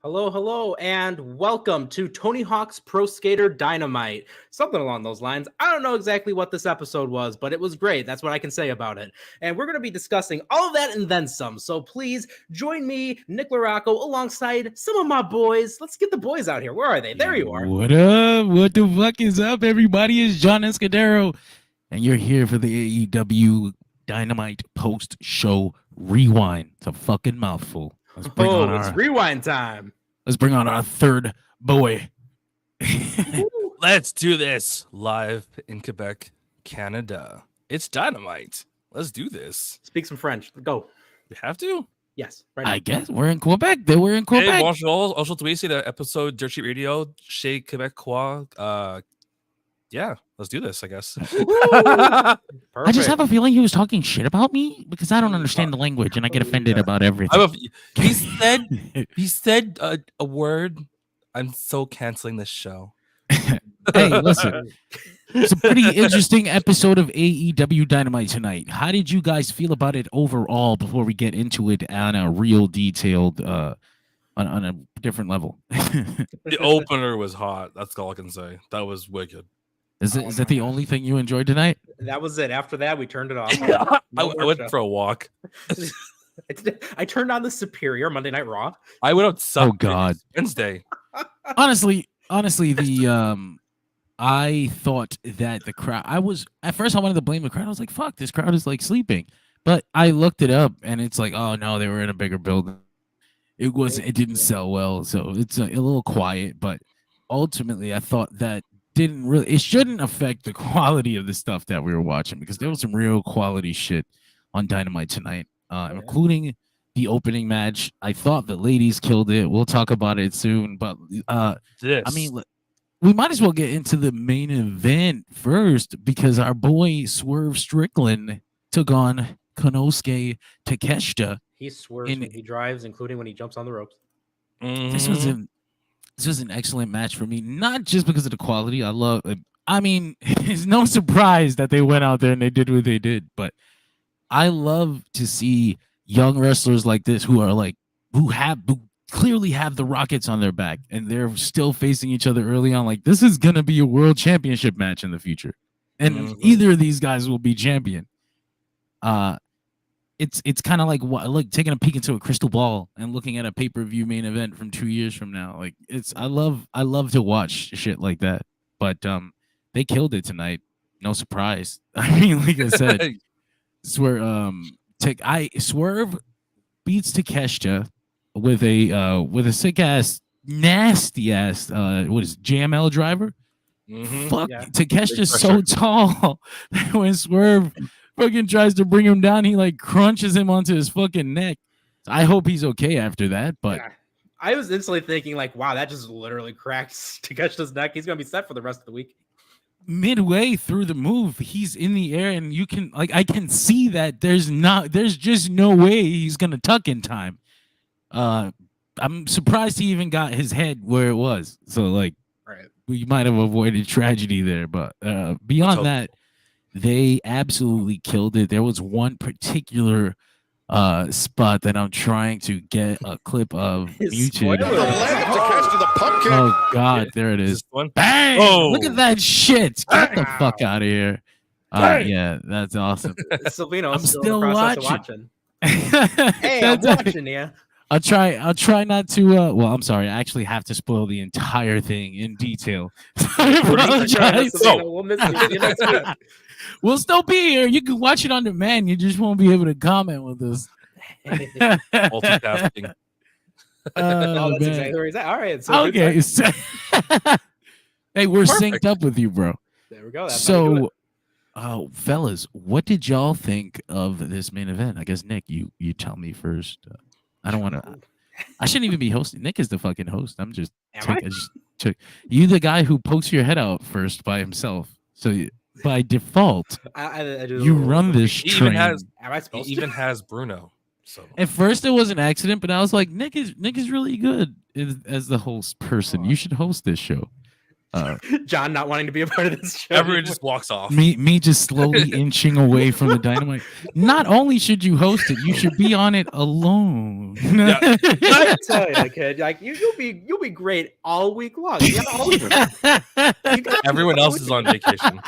Hello, and welcome to Tony Hawk's Pro Skater Dynamite. Something along those lines. I don't know exactly what this episode was, but it was great. That's what I can say about it. And we're going to be discussing all of that and then some. So please join me, Nick Larocco, alongside some of my boys. Let's get the boys out here. Where are they? There you are. What up? What the fuck is up, everybody? It's John Escudero, and you're here for the AEW Dynamite post-show rewind. It's a fucking mouthful. Let's bring on it's rewind time. Let's bring on our third boy. Let's do this live in Quebec, Canada. It's Dynamite. Let's do this. Speak some French. Go. We have to? Yes. Right I guess we're in Quebec. We're in Quebec. Hey, bonjour. Aujourd'hui, c'est l'épisode Dirt Sheet Radio chez Québécois. Yeah, let's do this, I guess. I just have a feeling he was talking shit about me because I don't understand the language and I get offended about everything. He said a word. I'm so canceling this show. Hey, listen. It's a pretty interesting episode of AEW Dynamite tonight. How did you guys feel about it overall before we get into it on a real detailed on a different level? The opener was hot. That's all I can say. That was wicked. Is that the only thing you enjoyed tonight? That was it. After that, we turned it off. I went for a walk. I turned on the Superior Monday Night Raw. I went out Sunday, oh God, Wednesday. Honestly, the I thought that the crowd. At first I wanted to blame the crowd. I was like, "Fuck, this crowd is like sleeping." But I looked it up, and it's like, "Oh no, they were in a bigger building. It didn't sell well, so it's a little quiet." But ultimately, I thought that. It shouldn't affect the quality of the stuff that we were watching because there was some real quality shit on Dynamite tonight, including the opening match. I thought the ladies killed it. We'll talk about it soon, but I mean, we might as well get into the main event first because our boy Swerve Strickland took on Konosuke Takeshita. He swerves when he drives, including when he jumps on the ropes. Mm-hmm. This was an excellent match for me, not just because of the quality. It's no surprise that they went out there and they did what they did, but I love to see young wrestlers like this who clearly have the Rockets on their back and they're still facing each other early on. Like, this is going to be a world championship match in the future. And either of these guys will be champion. It's kind of like taking a peek into a crystal ball and looking at a pay-per-view main event from 2 years from now. Like I love to watch shit like that. But they killed it tonight. No surprise. I mean, like I said, Swerve beats Takeshita with a sick ass, nasty ass JML driver. Mm-hmm. Fuck, yeah. Takeshita's so tall that when Swerve fucking tries to bring him down, he like crunches him onto his fucking neck. I hope he's okay after that, but yeah. I was instantly thinking like, wow, that just literally cracks Takeshita's neck. He's gonna be set for the rest of the week. Midway through the move, he's in the air, and you can I can see that there's just no way he's gonna tuck in time. I'm surprised he even got his head where it was. So like, right, we might have avoided tragedy there, but beyond that. They absolutely killed it. There was one particular spot that I'm trying to get a clip of muted. Oh God, there it is. Bang! Oh. Look at that shit. Get the fuck out of here. Yeah, that's awesome. Silvino, I'm still watching. Hey, I'm watching, yeah. I'll try not to well, I'm sorry. I actually have to spoil the entire thing in detail. I apologize. We'll miss you next week. We'll still be here. You can watch it on demand. You just won't be able to comment with us. Multitasking. That's exactly where he's at. All right. So okay. Hey, we're synced up with you, bro. There we go. That's so, fellas, what did y'all think of this main event? I guess Nick, you tell me first. I don't want to. I shouldn't even be hosting. Nick is the fucking host. I'm just. You the guy who pokes your head out first by himself. So. By default, I do you run this train. He even has Bruno. So at first it was an accident, but I was like, Nick is really good as the host person. You should host this show. John not wanting to be a part of this show. Everyone just walks off. Me just slowly inching away from the Dynamite. Not only should you host it, you should be on it alone. Yeah. I tell you, kid, like you'll be great all week long. You gotta host it. You gotta Everyone else is on vacation.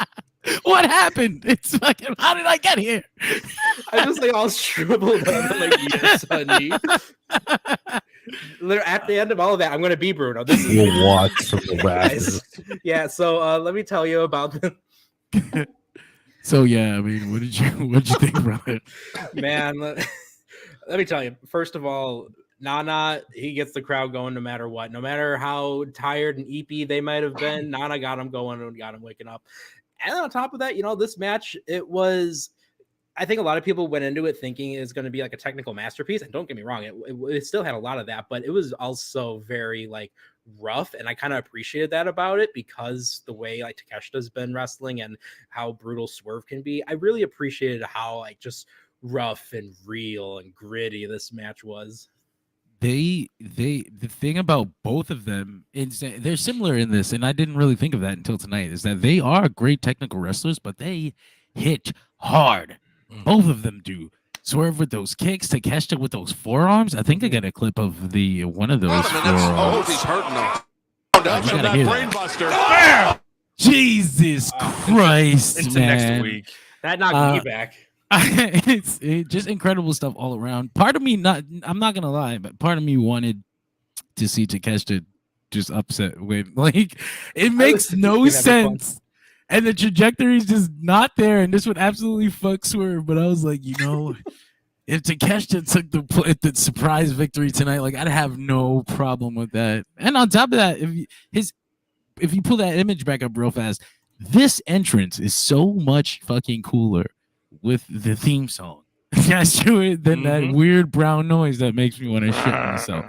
What happened? It's fucking. How did I get here? I just like all shriveled up like yes, honey. At the end of all of that, I'm going to be Bruno. This is We'll watch from the guys. Yeah. So let me tell you about the. So yeah, I mean, what did you think, brother? Man, let me tell you. First of all, Nana, he gets the crowd going no matter what. No matter how tired and eepy they might have been, Nana got him going and got him waking up. And on top of that, this match, I think a lot of people went into it thinking it was going to be like a technical masterpiece. And don't get me wrong, it still had a lot of that, but it was also very like rough. And I kind of appreciated that about it because the way like Takeshita's been wrestling and how brutal Swerve can be, I really appreciated how like just rough and real and gritty this match was. The thing about both of them is that they're similar in this, and I didn't really think of that until tonight, is that they are great technical wrestlers, but they hit hard. Both of them do. Swerve with those kicks, Takeshita with those forearms. I think I got a clip of the one of those forearms. Oh, he's hurting him. That brainbuster. Jesus Christ, Into man. next week. That knocked me back. It's just incredible stuff all around. Part of me, I'm not gonna lie, but part of me wanted to see Takeshita just upset with, like, it makes no sense, and the trajectory is just not there, and this would absolutely fuck Swerve. But I was like, if Takeshita took the surprise victory tonight, like, I'd have no problem with that. And on top of that, if you pull that image back up real fast, this entrance is so much fucking cooler with the theme song attached to it than that weird brown noise that makes me want to shit myself.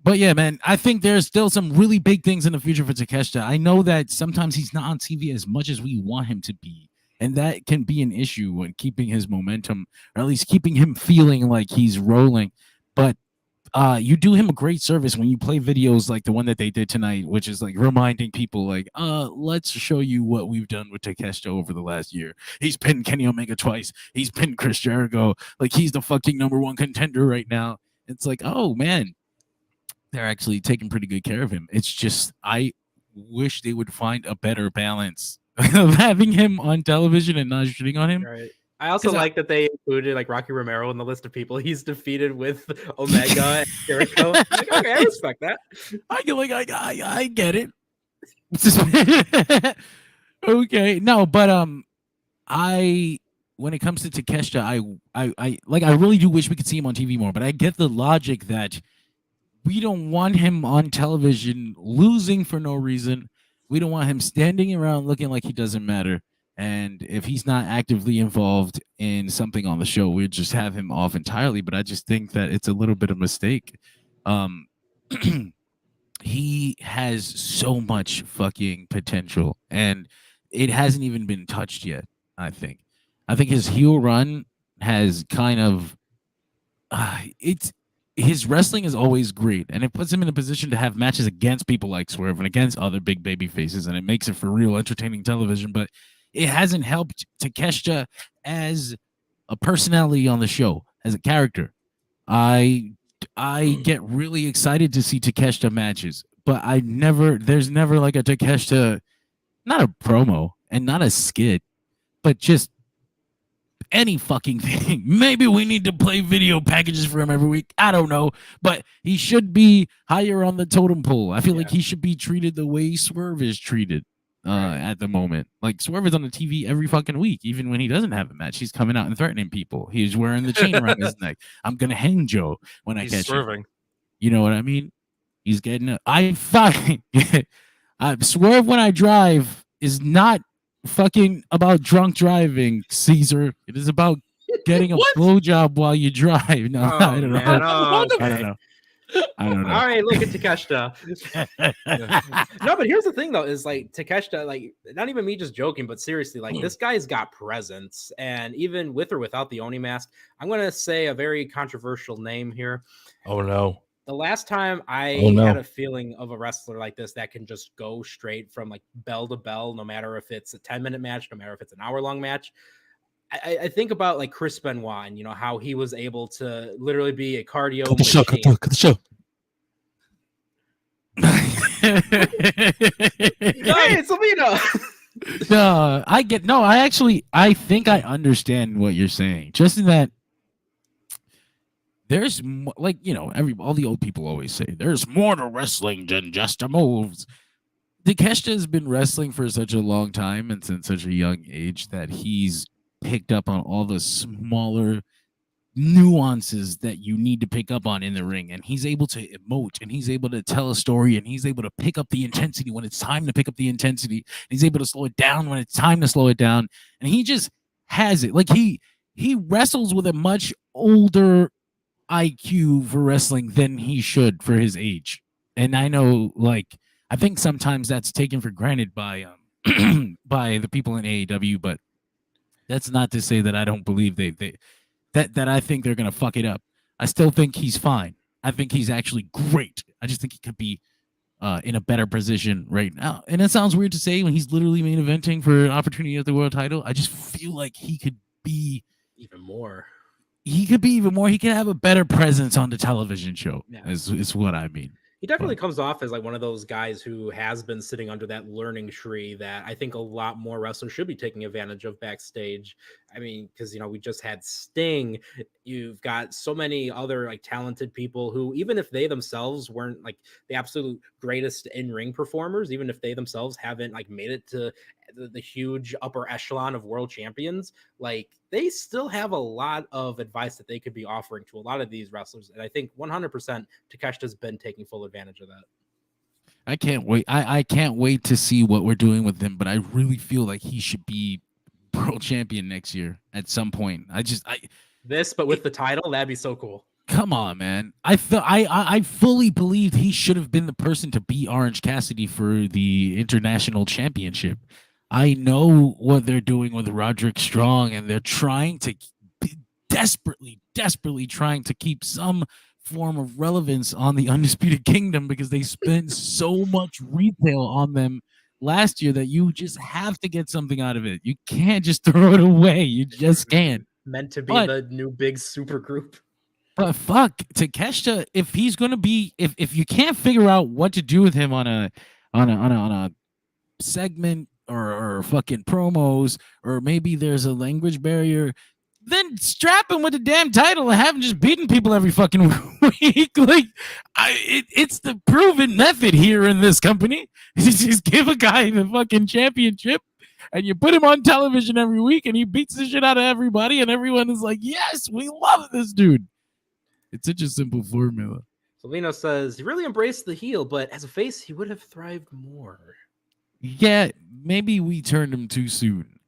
But yeah, man, I think there's still some really big things in the future for Takeshita. I know that sometimes he's not on TV as much as we want him to be, and that can be an issue when keeping his momentum, or at least keeping him feeling like he's rolling. But you do him a great service when you play videos like the one that they did tonight, which is like reminding people like, let's show you what we've done with Takeshita over the last year. He's pinned Kenny Omega twice. He's pinned Chris Jericho. Like, he's the fucking #1 contender right now. It's like, oh man, they're actually taking pretty good care of him. It's just, I wish they would find a better balance of having him on television and not shitting on him. Right. I also like that they included like Rocky Romero in the list of people he's defeated with Omega and Jericho. Like, okay, I respect that. I get it. Okay, no, but when it comes to Takeshita, I really do wish we could see him on TV more. But I get the logic that we don't want him on television losing for no reason. We don't want him standing around looking like he doesn't matter. And if he's not actively involved in something on the show, we'd just have him off entirely. But I just think that it's a little bit of a mistake. He has so much fucking potential, and it hasn't even been touched yet. I think his heel run has kind of his wrestling is always great, and it puts him in a position to have matches against people like Swerve and against other big baby faces, and it makes it for real entertaining television. But it hasn't helped Takeshita as a personality on the show, as a character. I get really excited to see Takeshita matches, but there's never like a Takeshita, not a promo and not a skit, but just any fucking thing. Maybe we need to play video packages for him every week. I don't know, but he should be higher on the totem pole. I feel like he should be treated the way Swerve is treated. At the moment, like, Swerve is on the TV every fucking week, even when he doesn't have a match. He's coming out and threatening people. He's wearing the chain around his neck. I'm gonna hang Joe when I catch him. You know what I mean? He's getting Swerve when I drive is not fucking about drunk driving, Caesar. It is about getting a blowjob while you drive. No, I don't know. I don't know. All right, look at Takeshita. No, but here's the thing, though, is like Takeshita, like, not even me just joking, but seriously, like, this guy's got presence, and even with or without the Oni mask, I'm gonna say a very controversial name here. Oh no! The last time I Oh, no. had a feeling of a wrestler like this that can just go straight from like bell to bell, no matter if it's a 10-minute match, no matter if it's an hour-long match. I think about like Chris Benoit and how he was able to literally be a cardio Cut the show. Cut machine. the show. Hey, Salino. I think I understand what you're saying. Just in that there's like, all the old people always say there's more to wrestling than just the moves. Takeshita has been wrestling for such a long time and since such a young age that he's picked up on all the smaller nuances that you need to pick up on in the ring, and he's able to emote, and he's able to tell a story, and he's able to pick up the intensity when it's time to pick up the intensity, and he's able to slow it down when it's time to slow it down, and he just has it. Like he wrestles with a much older IQ for wrestling than he should for his age, and I know, like, I think sometimes that's taken for granted by by the people in AEW, but that's not to say that I don't believe that I think they're going to fuck it up. I still think he's fine. I think he's actually great. I just think he could be in a better position right now. And it sounds weird to say when he's literally main eventing for an opportunity at the world title. I just feel like he could be even more. He could be even more. He could have a better presence on the television show, is what I mean. He definitely comes off as like one of those guys who has been sitting under that learning tree that I think a lot more wrestlers should be taking advantage of backstage. I mean, because, we just had Sting. You've got so many other like talented people who, even if they themselves weren't like the absolute greatest in-ring performers, even if they themselves haven't like made it to the huge upper echelon of world champions, like they still have a lot of advice that they could be offering to a lot of these wrestlers. And I think 100% Takeshita's been taking full advantage of that. I can't wait. I can't wait to see what we're doing with him, but I really feel like he should be world champion next year at some point. But with the title, that'd be so cool. Come on, man. I fully believed he should have been the person to beat Orange Cassidy for the international championship. I know what they're doing with Roderick Strong, and they're trying to desperately trying to keep some form of relevance on the Undisputed Kingdom because they spent so much retail on them last year that you just have to get something out of it. You can't just throw it away. You just can't. Meant to be the new big super group. But fuck, Takeshita, if he's gonna be, if you can't figure out what to do with him on a segment or fucking promos, or maybe there's a language barrier, then strap him with the damn title and have him just beating people every fucking week. Like, it's the proven method here in this company. Just give a guy the fucking championship and you put him on television every week and he beats the shit out of everybody and everyone is like, yes, we love this dude. It's such a simple formula. Salino says he really embraced the heel, but as a face, he would have thrived more. Yeah, maybe we turned him too soon.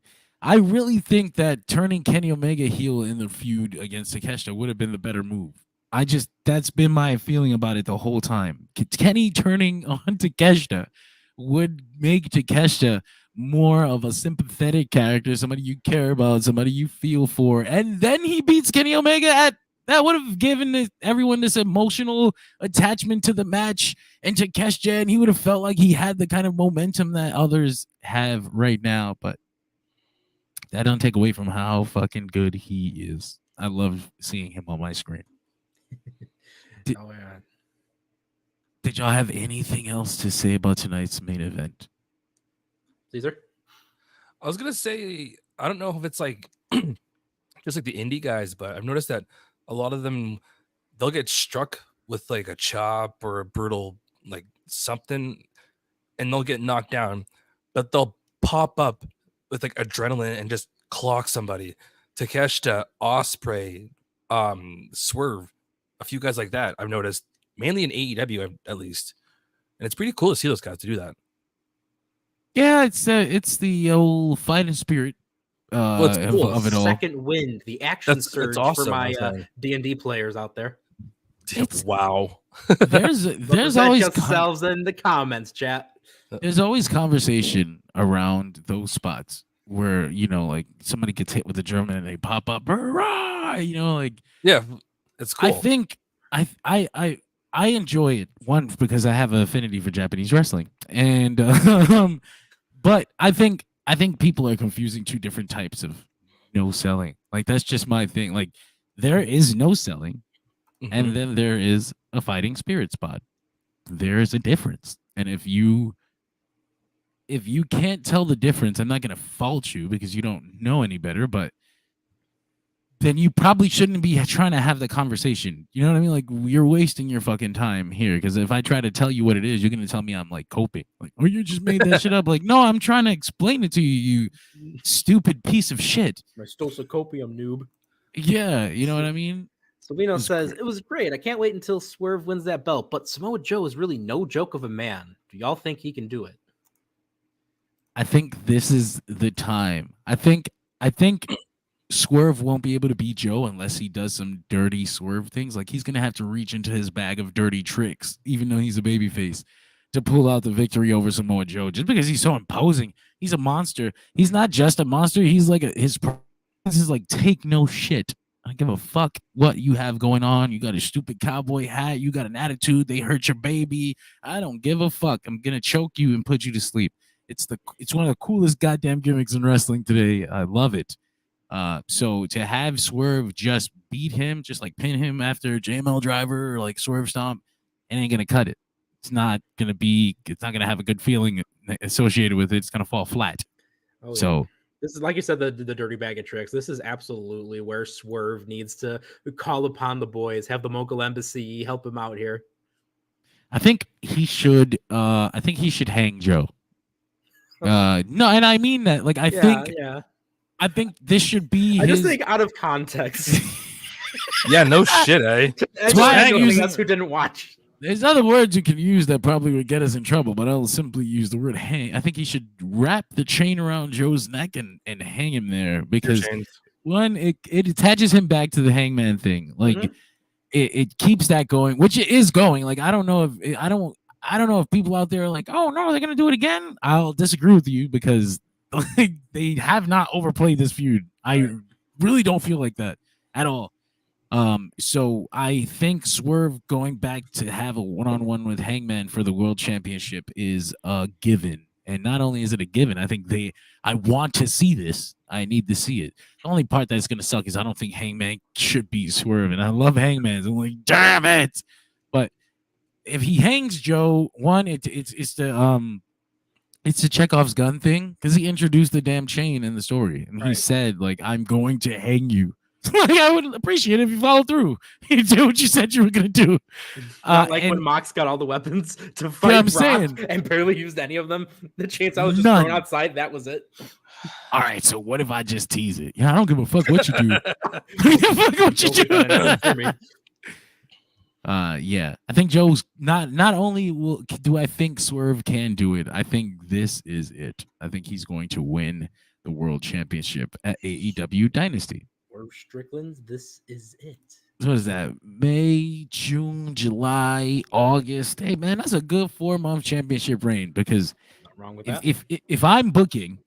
I really think that turning Kenny Omega heel in the feud against Takeshita would have been the better move. That's been my feeling about it the whole time. Kenny turning on Takeshita would make Takeshita more of a sympathetic character, somebody you care about, somebody you feel for, and then he beats Kenny Omega that would have given everyone this emotional attachment to the match and to Takeshita, and he would have felt like he had the kind of momentum that others have right now. But that don't take away from how fucking good he is. I love seeing him on my screen. Did y'all have anything else to say about tonight's main event? Caesar? I was gonna say, I don't know if it's like just like the indie guys, but I've noticed that a lot of them, they'll get struck with like a chop or a brutal like something and they'll get knocked down, but they'll pop up with like adrenaline and just clock somebody. Takeshita, Ospreay, Swerve, a few guys like that I've noticed, mainly in AEW at least, and it's pretty cool to see those guys to do that. Yeah, it's the old fighting spirit it's cool. of it all. Second wind, the action surge awesome, for my D&D players out there. Wow. There's always yourselves in the comments, chat. There's always conversation around those spots where, like somebody gets hit with a German and they pop up, like, yeah, it's cool. I think I I enjoy it. One, because I have an affinity for Japanese wrestling, and but I think people are confusing two different types of no selling. Like that's just my thing. Like there is no selling, and then there is a fighting spirit spot. There is a difference, and if you can't tell the difference, I'm not going to fault you because you don't know any better, but then you probably shouldn't be trying to have the conversation. You know what I mean? Like you're wasting your fucking time here. Because if I try to tell you what it is, you're gonna tell me I'm like coping. Like, oh, you just made that shit up. Like, no, I'm trying to explain it to you, you stupid piece of shit. My stosacopium noob. Yeah, you know what I mean? Salvino says, it was great. I can't wait until Swerve wins that belt. But Samoa Joe is really no joke of a man. Do y'all think he can do it? I think this is the time. I think Swerve won't be able to beat Joe unless he does some dirty Swerve things. Like he's gonna have to reach into his bag of dirty tricks, even though he's a babyface, to pull out the victory over Samoa Joe. Just because he's so imposing, he's a monster. He's not just a monster. He's like his presence is like take no shit. I don't give a fuck what you have going on. You got a stupid cowboy hat. You got an attitude. They hurt your baby. I don't give a fuck. I'm gonna choke you and put you to sleep. It's one of the coolest goddamn gimmicks in wrestling today. I love it. So to have Swerve just beat him, just like pin him after JML driver or like Swerve stomp, it ain't gonna cut it. It's not gonna have a good feeling associated with it. It's gonna fall flat. Oh, yeah. So this is, like you said, the dirty bag of tricks. This is absolutely where Swerve needs to call upon the boys, have the Mogul Embassy help him out here. I think he should hang Joe. No, and I mean that. Like I think this should be. I just think out of context. Yeah, no shit, eh? That's why that's who didn't watch. There's other words you can use that probably would get us in trouble, but I'll simply use the word hang. I think he should wrap the chain around Joe's neck and hang him there because one, it attaches him back to the hangman thing. Like it keeps that going, which it is going. Like I don't know if people out there are like, oh no, they're gonna do it again. I'll disagree with you because they have not overplayed this feud. I really don't feel like that at all. So I think Swerve going back to have a one-on-one with Hangman for the World Championship is a given. And not only is it a given, I think I want to see this. I need to see it. The only part that's going to suck is I don't think Hangman should be Swerve. And I love Hangman. I'm like, damn it. But if he hangs Joe, one, it's the Chekhov's gun thing because he introduced the damn chain in the story. And he said, like, I'm going to hang you. Like, I would appreciate it if you follow through. You do what you said you were going to do. Not like when Mox got all the weapons to fight Brock and barely used any of them. The chainsaw was just thrown outside. That was it. All right, so what if I just tease it? Yeah, I don't give a fuck what you do. Fuck what you do. Yeah, I think Joe's not only do I think Swerve can do it, I think this is it. I think he's going to win the World Championship at AEW Dynasty. Or Strickland's, this is it. What is that? May, June, July, August. Hey man, that's a good 4-month championship reign because wrong with that. If I'm booking,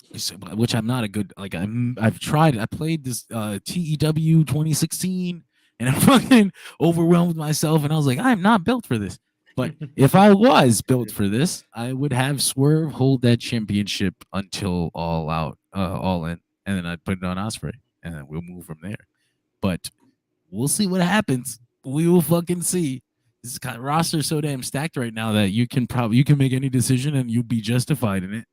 which I'm not a good I've tried it. I played this TEW 2016 and I'm fucking overwhelmed with myself and I was like, I'm not built for this. But if I was built for this, I would have Swerve hold that championship until all in. And then I'd put it on Ospreay, and then we'll move from there. But we'll see what happens. We will fucking see. This roster is so damn stacked right now that you can make any decision and you'll be justified in it.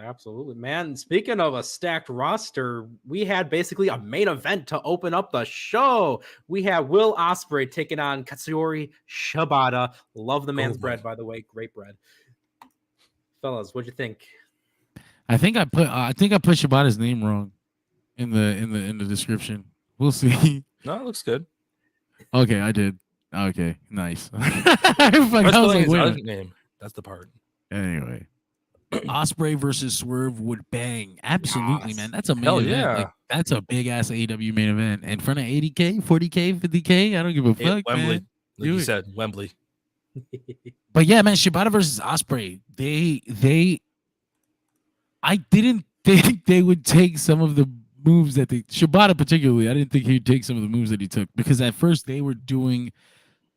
Absolutely, man. Speaking of a stacked roster, we had basically a main event to open up the show. We had Will Ospreay taking on Katsuyuri Shibata. Love the man's bread, by the way. Great bread. Fellas, what'd you think? I think I put Shibata's name wrong in the description. We'll see. No, it looks good. Okay, I did. Okay, nice. Name. That's the part. Anyway, Ospreay versus Swerve would bang. Absolutely, man. That's a main event. Yeah. Like, that's a big ass AEW main event in front of 80K, 40K, 50K. I don't give a fuck. Wembley, man. like you said, Wembley. But yeah, man, Shibata versus Ospreay. I didn't think they would take some of the moves that Shibata particularly. I didn't think he'd take some of the moves that he took because at first they were doing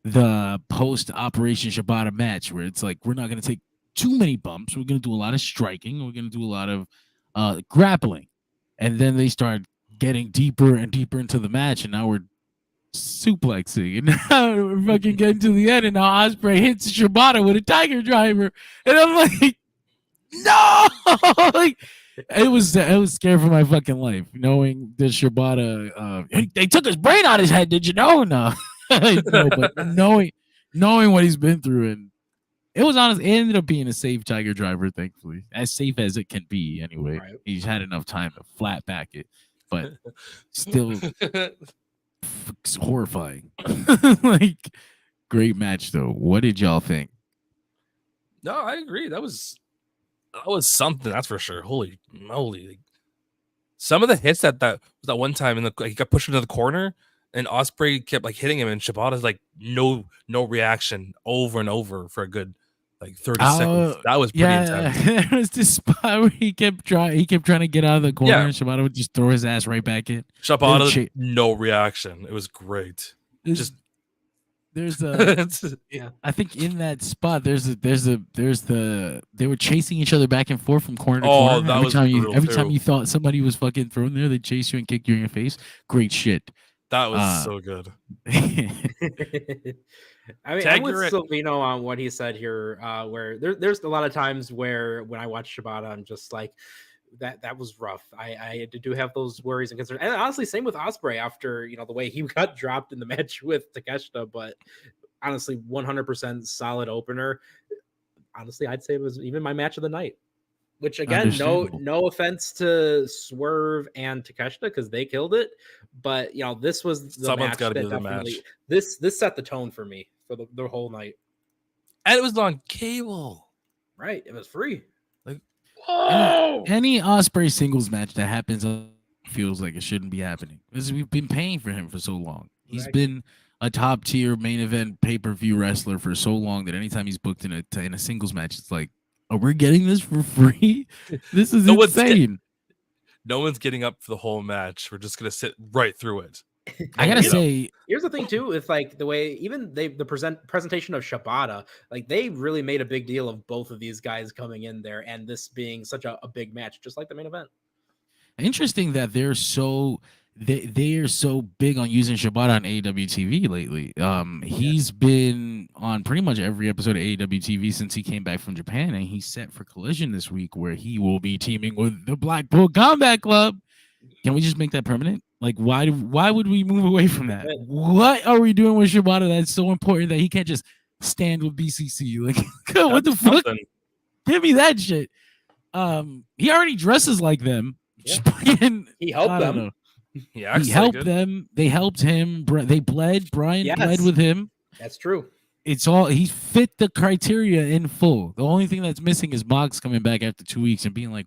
the post Operation Shibata match where it's like we're not going to take too many bumps. We're going to do a lot of striking. We're going to do a lot of grappling, and then they start getting deeper and deeper into the match, and now we're suplexing, and now we're fucking getting to the end, and now Ospreay hits Shibata with a Tiger Driver, and I'm like, no, like it was scared for my fucking life, knowing that Shibata, they took his brain out of his head. Did you know? No, no, but knowing what he's been through, and it was honest. It ended up being a safe Tiger Driver, thankfully, as safe as it can be. Anyway, Right. he's had enough time to flat back it, but still. It's horrifying. Like, great match though. What did y'all think? No, I agree. That was something, that's for sure. Holy moly! Like, some of the hits that one time he got pushed into the corner, and Ospreay kept like hitting him, and Shibata's like no reaction over and over for a good like 30 seconds. That was pretty intense. There was this spot where he kept trying to get out of the corner, Yeah. and Shibata would just throw his ass right back in. Shibata, no reaction. It was great. There's a Yeah. I think in that spot there's the they were chasing each other back and forth from corner to corner. That was brutal every too. time you thought somebody was fucking thrown there, they chase you and kick you in your face. Great shit. That was so good. I mean, I'm with Silvino on what he said here, where there's a lot of times where when I watch Shibata, I'm just like, that was rough. I do have those worries and concerns. And honestly, same with Ospreay after, the way he got dropped in the match with Takeshita, but honestly, 100% solid opener. Honestly, I'd say it was even my match of the night. Which again, no offense to Swerve and Takeshita because they killed it, but this was the Someone's match got to that be the definitely match. This set the tone for me for the whole night. And it was on cable, right? It was free. Like, whoa! Any Ospreay singles match that happens feels like it shouldn't be happening because we've been paying for him for so long. He's been a top tier main event pay-per-view wrestler for so long that anytime he's booked in a singles match, it's like, oh, we're getting this for free? This is insane. No one's getting up for the whole match. We're just gonna sit right through it. I gotta say, here's the thing too, with like the way even the presentation of Shibata, like they really made a big deal of both of these guys coming in there and this being such a big match, just like the main event. Interesting that they're so big on using Shibata on AEW TV lately. He's been on pretty much every episode of AEW TV since he came back from Japan, and he's set for Collision this week where he will be teaming with the Blackpool Combat Club. Can we just make that permanent? Like, why would we move away from that? What are we doing with Shibata that's so important that he can't just stand with BCC? Like, what the fuck? Give me that shit. He already dresses like them. Yeah. He helped them. Yeah, he helped them. They helped him. They bled. Brian bled with him. That's true. It's all he fit the criteria in full. The only thing that's missing is Mox coming back after 2 weeks and being like,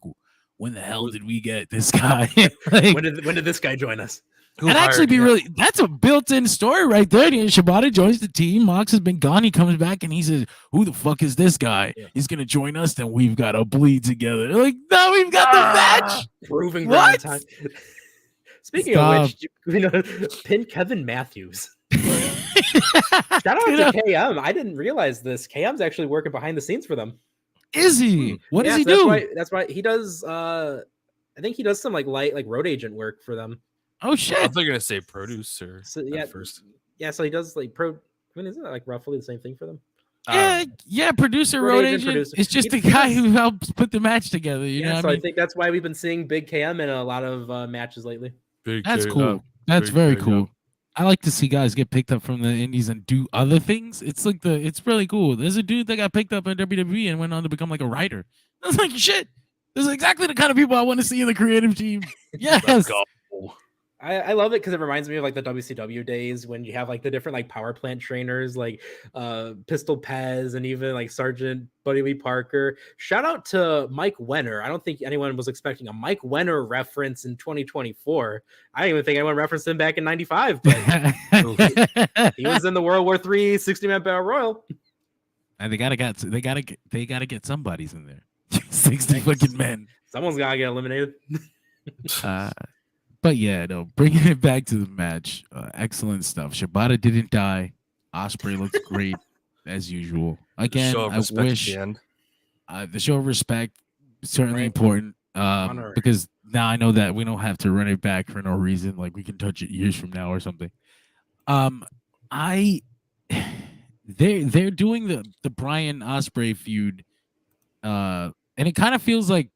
"When the hell did we get this guy? Like, when did this guy join us?" It'd actually be that's a built-in story right there. Shibata joins the team. Mox has been gone. He comes back and he says, "Who the fuck is this guy? Yeah. He's gonna join us. Then we've got to bleed together." They're like, no, we've got the match. Proving what? Speaking of which, pin Kevin Matthews. Shout out to KM. I didn't realize this. KM's actually working behind the scenes for them. Is he? What does he do? That's why he does. I think he does some light road agent work for them. Oh shit! I thought you were gonna say producer. So, first. Yeah, so he does pro. I mean, isn't that roughly the same thing for them? Yeah, producer, road agent. It's just the guy who helps put the match together. You know what I mean? I think that's why we've been seeing Big KM in a lot of matches lately. That's cool. That's very cool. I like to see guys get picked up from the indies and do other things. It's it's really cool. There's a dude that got picked up in WWE and went on to become a writer. I was like, shit. This is exactly the kind of people I want to see in the creative team. Yes. I love it because it reminds me of the WCW days when you have the different power plant trainers Pistol Pez and even Sergeant Buddy Lee Parker. Shout out to Mike Wenner. I don't think anyone was expecting a Mike Wenner reference in 2024. I don't even think anyone referenced him back in 95, but he was in the World War III 60-man Battle Royal. And they gotta get somebody's in there. 60 fucking men. Someone's gotta get eliminated. But yeah, no, bringing it back to the match, excellent stuff. Shibata didn't die. Ospreay looks great as usual. Again, Show of I respect at wish the end. the show of respect is certainly Right. important. Honor. Because now I know that we don't have to run it back for no reason. Like we can touch it years from now or something. I they're doing the Brian Ospreay feud, and it kind of feels like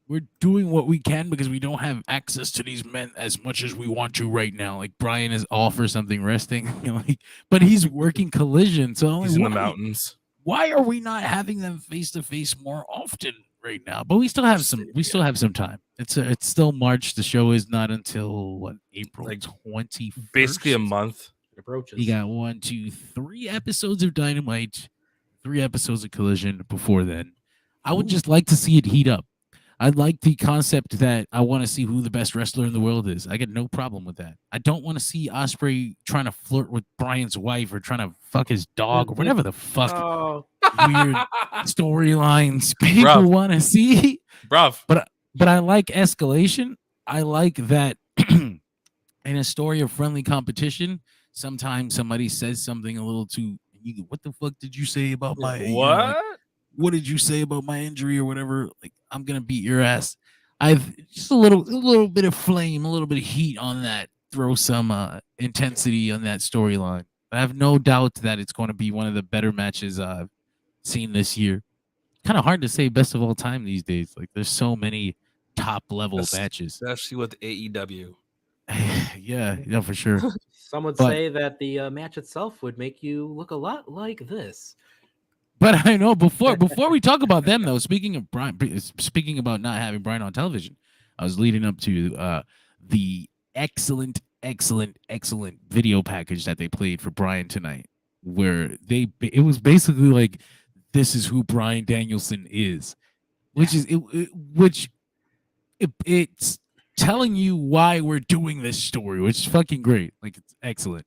we're doing what we can because we don't have access to these men as much as we want to right now. Like Brian is all for something resting, but he's working Collision, so He's in the mountains. Why are we not having them face to face more often right now? But we still have some. We still have some time. It's still March. The show is not until what, April 21st. Basically a month. It approaches. You got 1, 2, 3 episodes of Dynamite, 3 episodes of Collision before then. I would just like to see it heat up. I like the concept that I want to see who the best wrestler in the world is. I get no problem with that. I don't want to see Ospreay trying to flirt with Brian's wife or trying to fuck his dog or whatever the fuck weird storylines people want to see. Bruv. But I like escalation. I like that in a story of friendly competition, sometimes somebody says something a little too, what the fuck did you say about my what did you say about my injury or whatever? Like, I'm gonna beat your ass. I've just a little bit of flame, a little bit of heat on that. Throw some intensity on that storyline. I have no doubt that it's going to be one of the better matches I've seen this year. Kind of hard to say best of all time these days. Like, there's so many top level matches, especially with AEW. yeah, for sure. Some would say that the match itself would make you look a lot like this. But I know before we talk about them though, speaking about not having Brian on television, I was leading up to the excellent video package that they played for Brian tonight, where it was basically like, this is who Bryan Danielson is, it's telling you why we're doing this story, which is fucking great. Like, it's excellent.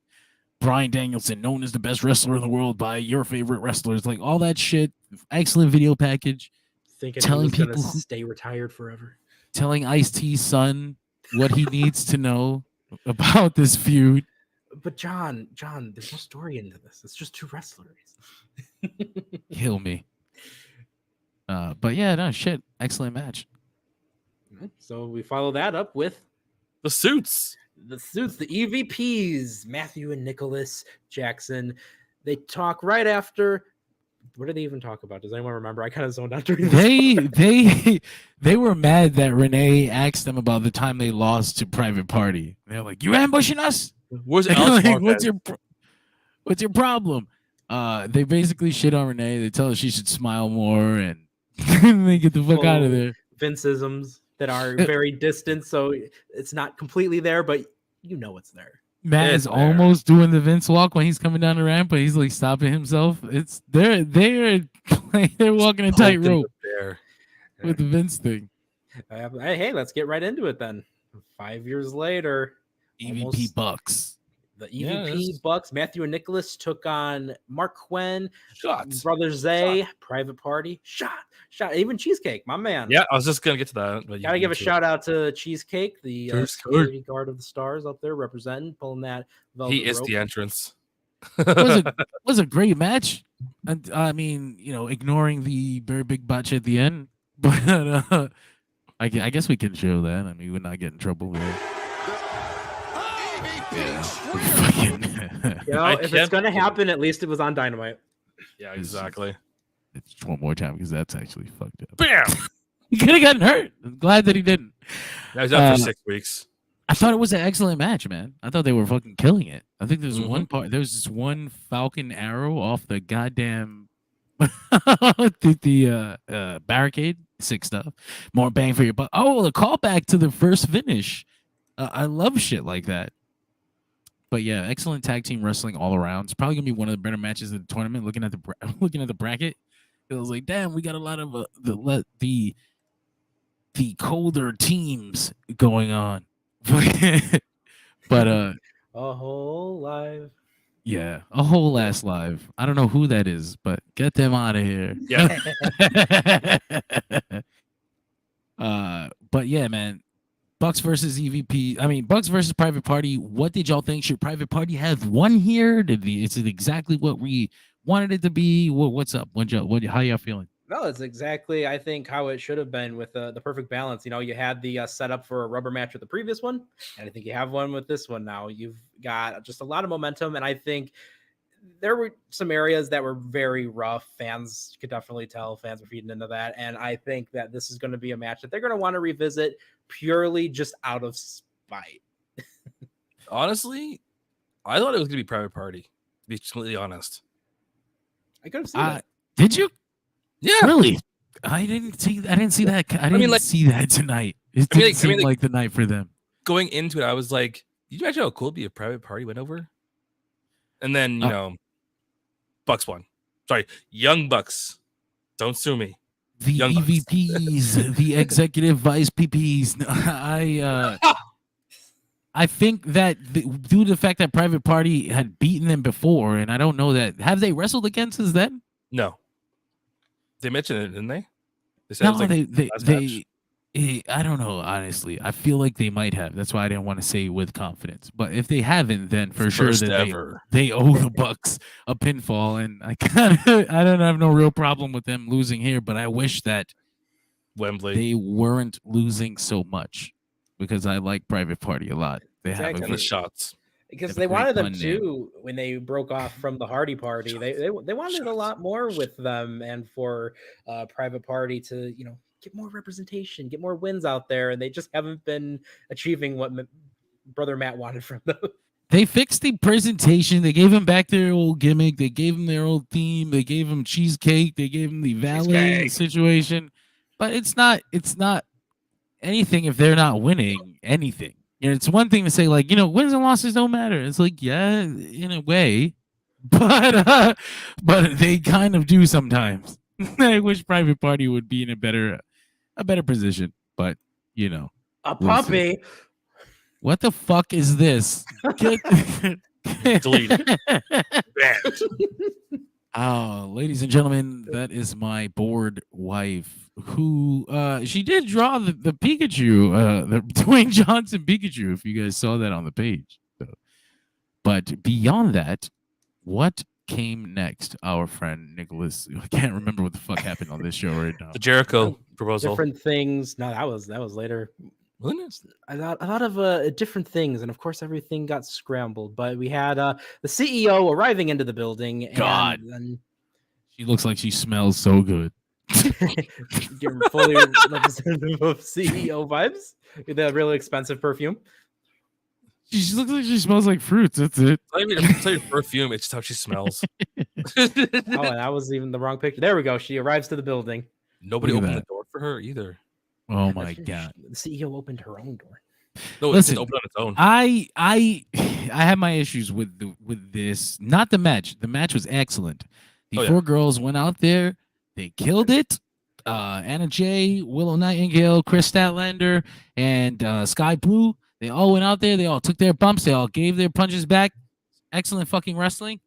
Bryan Danielson, known as the best wrestler in the world by your favorite wrestlers, like all that shit. Excellent video package. Thinking telling people to stay retired forever. Telling Ice-T's son what he needs to know about this feud. But John, there's no story into this. It's just 2 wrestlers. Kill me. But yeah, no shit. Excellent match. So we follow that up with the suits. The EVPs, Matthew and Nicholas Jackson. They talk right after. What did they even talk about? Does anyone remember? I kind of zoned out during this. They were mad that Renee asked them about the time they lost to Private Party. They're like, "You ambushing us? What's your problem?" They basically shit on Renee. They tell her she should smile more, and they get the fuck out of there. Vince-isms that are very distant, so it's not completely there, but you know it's there. Matt is almost doing the Vince walk when he's coming down the ramp, but he's like stopping himself. It's they're walking a tightrope with the Vince thing. Hey, let's get right into it then. 5 years later, EVP Bucks. The EVP Bucks, Matthew and Nicholas took on Mark Quinn, Brother Zay, Private Party, shot. Even Cheesecake, my man. Yeah, I was just gonna get to that. But gotta give a shout out to Cheesecake, the security guard of the Stars up there representing, pulling that velvet He is rope. the entrance. was a great match. I mean, ignoring the very big botch at the end, but I guess we can show that. I mean, we're not getting in trouble with it. If it's gonna happen, at least it was on Dynamite. Yeah, exactly. It's one more time because that's actually fucked up. Bam! He could have gotten hurt. I'm glad that he didn't. That was out for 6 weeks. I thought it was an excellent match, man. I thought they were fucking killing it. I think there's one part. There's this one Falcon arrow off the goddamn the barricade. Sick stuff. More bang for your buck. Oh, the callback to the first finish. I love shit like that. But yeah, excellent tag team wrestling all around. It's probably gonna be one of the better matches of the tournament. Looking at the bracket, it was like, damn, we got a lot of the colder teams going on. But a whole live. Yeah, a whole ass live. I don't know who that is, but get them out of here. Yeah. But yeah, man, Bucks versus EVP. I mean, Bucks versus Private Party. What did y'all think? Should Private Party have won here? Is it exactly what we wanted it to be? What's up? How y'all feeling? No, it's exactly, I think, how it should have been with the perfect balance. You know, you had the setup for a rubber match with the previous one, and I think you have one with this one now. You've got just a lot of momentum, and I think there were some areas that were very rough. Fans could definitely tell. Fans were feeding into that, and I think that this is going to be a match that they're going to want to revisit purely just out of spite. Honestly, I thought it was going to be Private Party, to be completely honest. I could have seen that. Did you? Yeah. Really? I didn't see that. I didn't see that tonight. It didn't seem like the night for them. Going into it, I was like, "Did you imagine how cool it'd be if Private Party went over?" And then Bucks won. Sorry, Young Bucks. Don't sue me. The Young EVPs, the executive vice PPs. I think that due to the fact that Private Party had beaten them before, and I don't know that have they wrestled again since then? No. They mentioned it, didn't they? They said I don't know, honestly. I feel like they might have. That's why I didn't want to say with confidence. But if they haven't, then for sure that they owe the Bucks a pinfall. And I don't have no real problem with them losing here, but I wish that Wembley they weren't losing so much because I like Private Party a lot. They have the shots. Because they wanted them too when they broke off from the Hardy Party. They wanted a lot more with them and for Private Party to, you know, get more representation, get more wins out there, and they just haven't been achieving what Brother Matt wanted from them. They fixed the presentation. They gave him back their old gimmick. They gave him their old theme. They gave him cheesecake. They gave him the valet situation. But it's not anything if they're not winning anything. You know, it's one thing to say, like, you know, wins and losses don't matter. It's like, yeah, in a way, but they kind of do sometimes. I wish Private Party would be in a better position, but you know, a puppy. What the fuck is this? Delete. Oh, ladies and gentlemen, that is my bored wife, who she did draw the Pikachu, the Dwayne Johnson Pikachu, if you guys saw that on the page. So, but beyond that, what came next? Our friend Nicholas, I can't remember what the fuck happened on this show right now. The Jericho proposal. Different things. No, that was later. I thought of different things, and of course everything got scrambled. But we had the CEO arriving into the building. God, and she looks like she smells so good. You're fully representative of CEO vibes. The really expensive perfume. She looks like she smells like fruits. That's it. It's not even perfume. It's just how she smells. That was even the wrong picture. There we go. She arrives to the building. Nobody opened the door for her either. Oh my god! The CEO opened her own door. No, listen, it opened on its own. I have my issues with this. Not the match. The match was excellent. The four girls went out there. They killed it. Anna Jay, Willow Nightingale, Kris Statlander, and Skye Blue. They all went out there. They all took their bumps. They all gave their punches back. Excellent fucking wrestling.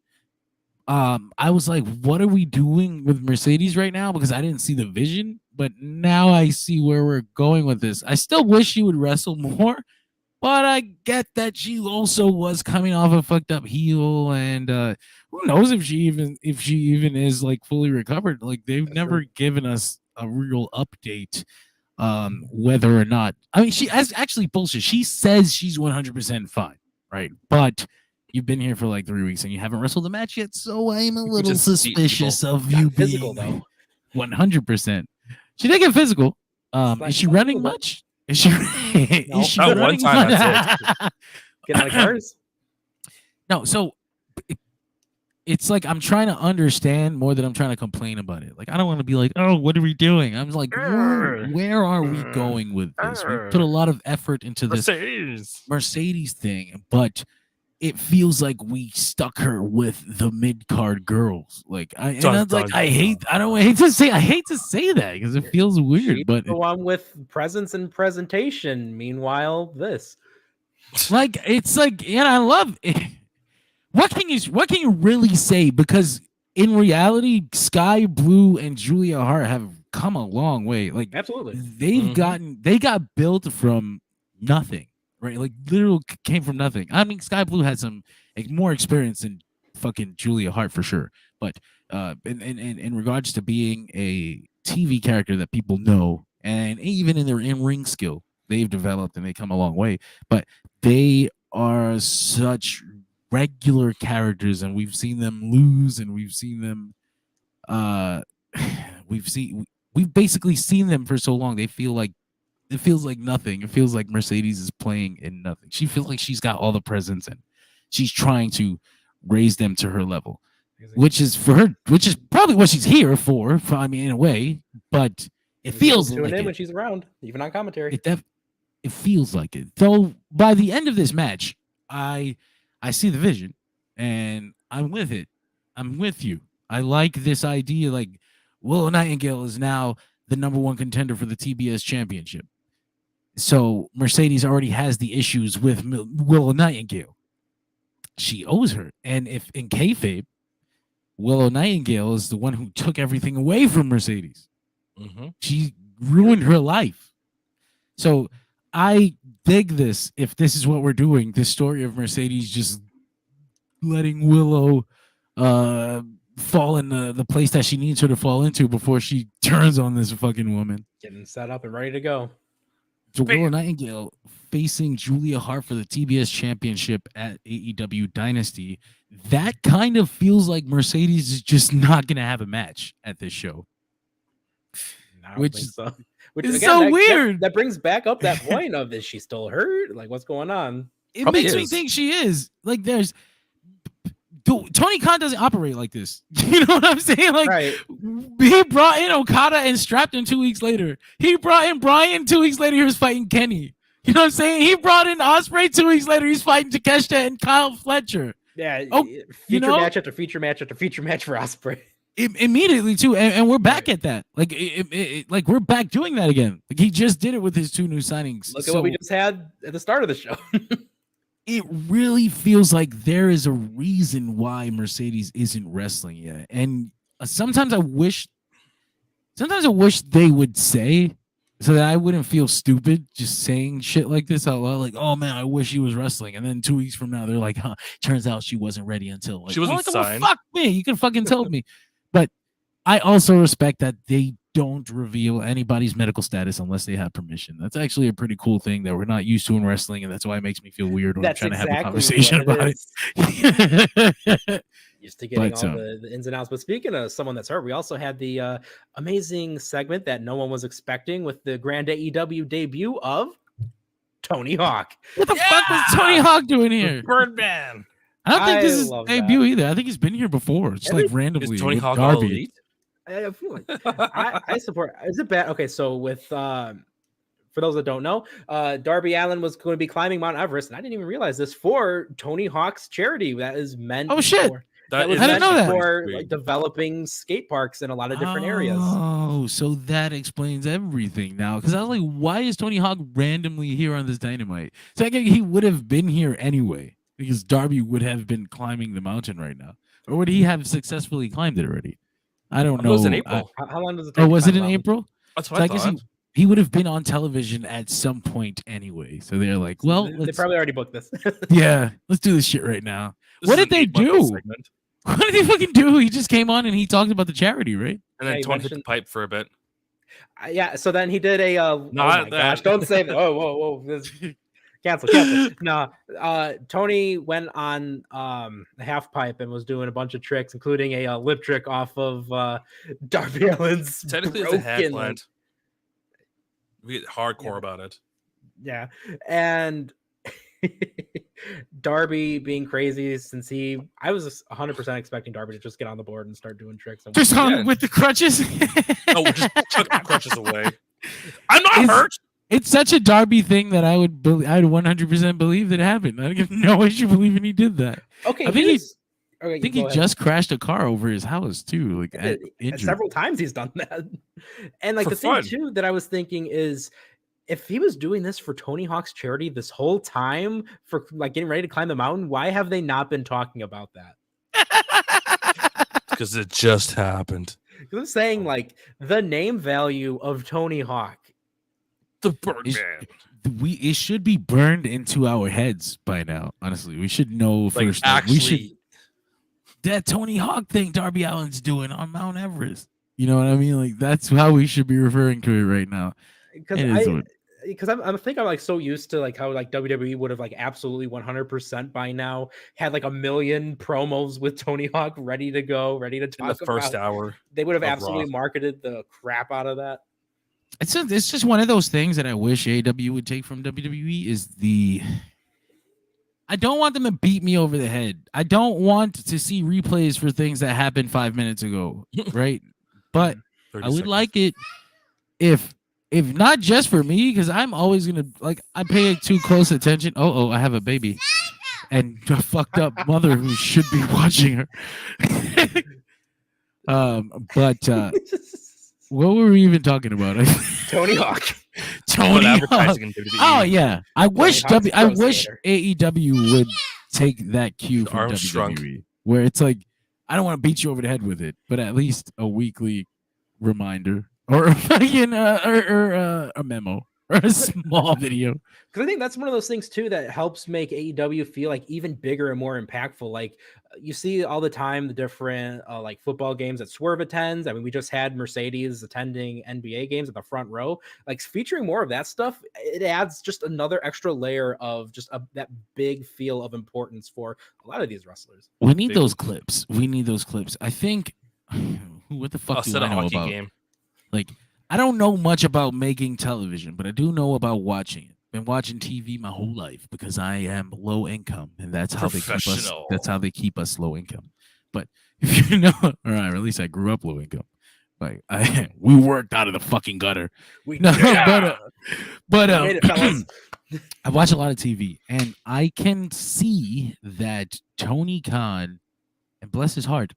I was like, what are we doing with Mercedes right now? Because I didn't see the vision, but now I see where we're going with this. I still wish she would wrestle more, but I get that she also was coming off a fucked up heel, and who knows if she even is like fully recovered. Like they've never given us a real update whether or not. I mean, she has actually bullshit. She says she's 100% fine, right? But you've been here for like 3 weeks and you haven't wrestled a match yet, so I'm a little suspicious of you physical being 100%. She did get physical. Is she running much? Is she? Is she running one time? That's it. Get out of cars. No, so it's like I'm trying to understand more than I'm trying to complain about it. Like I don't want to be like, oh, what are we doing? I'm like, where are we going with this? We put a lot of effort into this Mercedes thing, but it feels like we stuck her with the mid-card girls. Like I hate to say that because it feels weird. She's but the one with presence and presentation. Meanwhile, this. Like it's like, I love it. What can you really say? Because in reality, Skye Blue and Julia Hart have come a long way. Like absolutely, they got built from nothing, right? Like literal came from nothing. I mean, Sky Blue had some more experience than fucking Julia Hart for sure. But in regards to being a TV character that people know, and even in their in-ring skill, they've developed and they come a long way. But they are such regular characters, and we've seen them lose, and we've seen them we've basically seen them for so long. It feels like nothing. It feels like Mercedes is playing in nothing. She feels like she's got all the presence and she's trying to raise them to her level, which is probably what she's here for. I mean, in a way, but it feels like in when she's around, even on commentary. It feels like it. Though by the end of this match, I see the vision and I'm with it. I'm with you. I like this idea. Like Willow Nightingale is now the number one contender for the TBS championship. So Mercedes already has the issues with Willow Nightingale. She owes her. And if in kayfabe, Willow Nightingale is the one who took everything away from Mercedes. Mm-hmm. She ruined her life. So I dig this. If this is what we're doing, this story of Mercedes just letting Willow fall in the place that she needs her to fall into before she turns on this fucking woman. Getting set up and ready to go. So Willow Nightingale facing Julia Hart for the TBS championship at AEW Dynasty. That kind of feels like Mercedes is just not going to have a match at this show. Which is so weird. That brings back up that point of, is she still hurt? Like, what's going on? It makes me think she is. Like, Tony Khan doesn't operate like this. You know what I'm saying? Like, right. He brought in Okada and strapped him 2 weeks later. He brought in Bryan 2 weeks later. He was fighting Kenny. You know what I'm saying? He brought in Ospreay 2 weeks later. He's fighting Takeshita and Kyle Fletcher. Yeah. Feature match after feature match after feature match for Ospreay. Immediately too, and we're back at that. Like, like we're back doing that again. Like he just did it with his 2 new signings. Look at what we just had at the start of the show. It really feels like there is a reason why Mercedes isn't wrestling yet, and sometimes I wish they would say, so that I wouldn't feel stupid just saying shit like this out loud. Like, oh man, I wish he was wrestling, and then 2 weeks from now they're like, huh, turns out she wasn't ready until like, she wasn't signed. Well, fuck me, you can fucking tell me. But I also respect that they don't reveal anybody's medical status unless they have permission. That's actually a pretty cool thing that we're not used to in wrestling, and that's why it makes me feel weird when I'm trying to have a conversation about it. Used to getting all the ins and outs. But speaking of someone that's hurt, we also had the amazing segment that no one was expecting with the grand AEW debut of Tony Hawk. What the fuck was Tony Hawk doing here? Birdman. I don't think this is debut either. I think he's been here before. Just like randomly. Is Tony Hawk Darby. elite? I feel like I support. Is it bad? Okay, so with for those that don't know, Darby Allin was going to be climbing Mount Everest, and I didn't even realize this, for Tony Hawk's charity that is meant. Oh shit! That was meant for like developing skate parks in a lot of different areas. Oh, so that explains everything now. Because I was like, why is Tony Hawk randomly here on this Dynamite? So I guess he would have been here anyway, because Darby would have been climbing the mountain right now, or would he have successfully climbed it already? I don't know. It was in April. How long does it take? Oh, was it in April? That's what I thought. Guess he would have been on television at some point anyway. So they're like, well, they probably already booked this. Yeah, let's do this shit right now. What did they do? What did he fucking do? He just came on and he talked about the charity, right? And then Tony hit the pipe for a bit. Yeah, so then he did a oh my gosh, don't say that. Whoa. Cancel. No, Tony went on the half pipe and was doing a bunch of tricks, including a lip trick off of Darby Allin's. Technically, it's a headland. We get hardcore about it. Yeah, and Darby being crazy, since I was 100% expecting Darby to just get on the board and start doing tricks. Just on with the crutches. Just chuck the crutches away. I'm not hurt. It's such a Darby thing that I would 100% believe that happened. I have no issue believing he did that. Okay, I think he just crashed a car over his house too, like several times he's done that. And like the thing too that I was thinking is, if he was doing this for Tony Hawk's charity this whole time, for like getting ready to climb the mountain, why have they not been talking about that? Because it just happened. I'm saying, like, the name value of Tony Hawk. The Birdman. it should be burned into our heads by now. Honestly, we should know Like first. actually, We should that Tony Hawk thing Darby Allin's doing on Mount Everest. You know what I mean? Like that's how we should be referring to it right now. Because I think I'm like so used to like how like WWE would have like absolutely 100% by now had like a million promos with Tony Hawk ready to go, ready to talk in the first about. hour. They would have of absolutely Raw. marketed the crap out of that. It's just one of those things that I wish AEW would take from WWE is I don't want them to beat me over the head. I don't want to see replays for things that happened 5 minutes ago, right? But 30 I would seconds. like it if not just for me, because I'm always gonna like I pay too close attention. Oh, I have a baby and a fucked up mother who should be watching her. But what were we even talking about? Tony Hawk. Tony Hawk. advertising in WWE. Oh yeah, I wish Hawk's I Pro wish Skater. AEW would take that cue from arms WWE, shrunk. where it's like I don't want to beat you over the head with it, but at least a weekly reminder or a fucking or a memo or a small video. Because I think that's one of those things too that helps make AEW feel like even bigger and more impactful. Like you see all the time the different like football games that Swerve attends. I mean, we just had Mercedes attending NBA games at the front row. Like featuring more of that stuff, it adds just another extra layer of just that big feel of importance for a lot of these wrestlers. We need Big those ones. clips. We need those clips. I think. What the fuck do Set I a know hockey about? game. Like, I don't know much about making television, but I do know about watching it. Been watching TV my whole life because I am low income, and that's how they keep us. Professional. That's how they keep us low income. But if you know, or at least I grew up low income. Like we worked out of the fucking gutter. We No, yeah. but We made it, fellas. I watch a lot of TV, and I can see that Tony Khan, and bless his heart,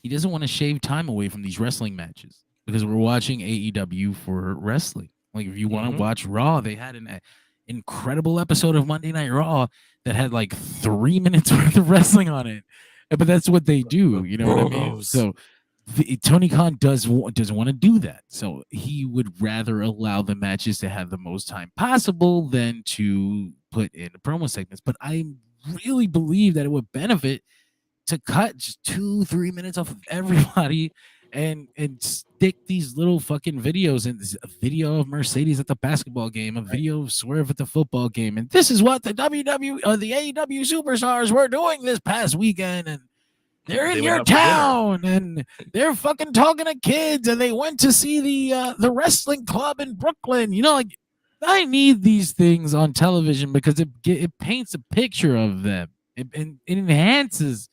he doesn't want to shave time away from these wrestling matches because we're watching AEW for wrestling. Like if you want to watch Raw, they had an incredible episode of Monday Night Raw that had like 3 minutes worth of wrestling on it. But that's what they do, you know what I mean? Promos. So Tony Khan doesn't want to do that. So he would rather allow the matches to have the most time possible than to put in the promo segments. But I really believe that it would benefit to cut just 2-3 minutes off of everybody and stick these little fucking videos in. A video of Mercedes at the basketball game, a video of Swerve at the football game, and this is what the WWE or the AEW superstars were doing this past weekend, and they're in They your went out for dinner. town, and they're fucking talking to kids, and they went to see the wrestling club in Brooklyn. You know, like I need these things on television because it paints a picture of them. It enhances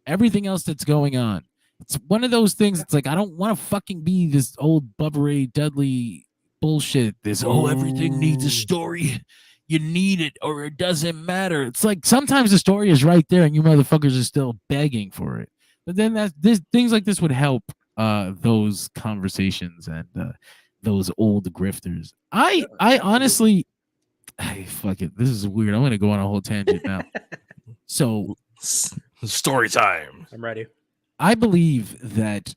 everything else that's going on. It's one of those things. It's like I don't want to fucking be this old Bubba Ray Dudley bullshit. This everything needs a story. You need it or it doesn't matter. It's like sometimes the story is right there and you motherfuckers are still begging for it. But then things like this would help those conversations and those old grifters. I honestly, fuck it. This is weird. I'm gonna go on a whole tangent now. So Story time. I'm ready. I believe that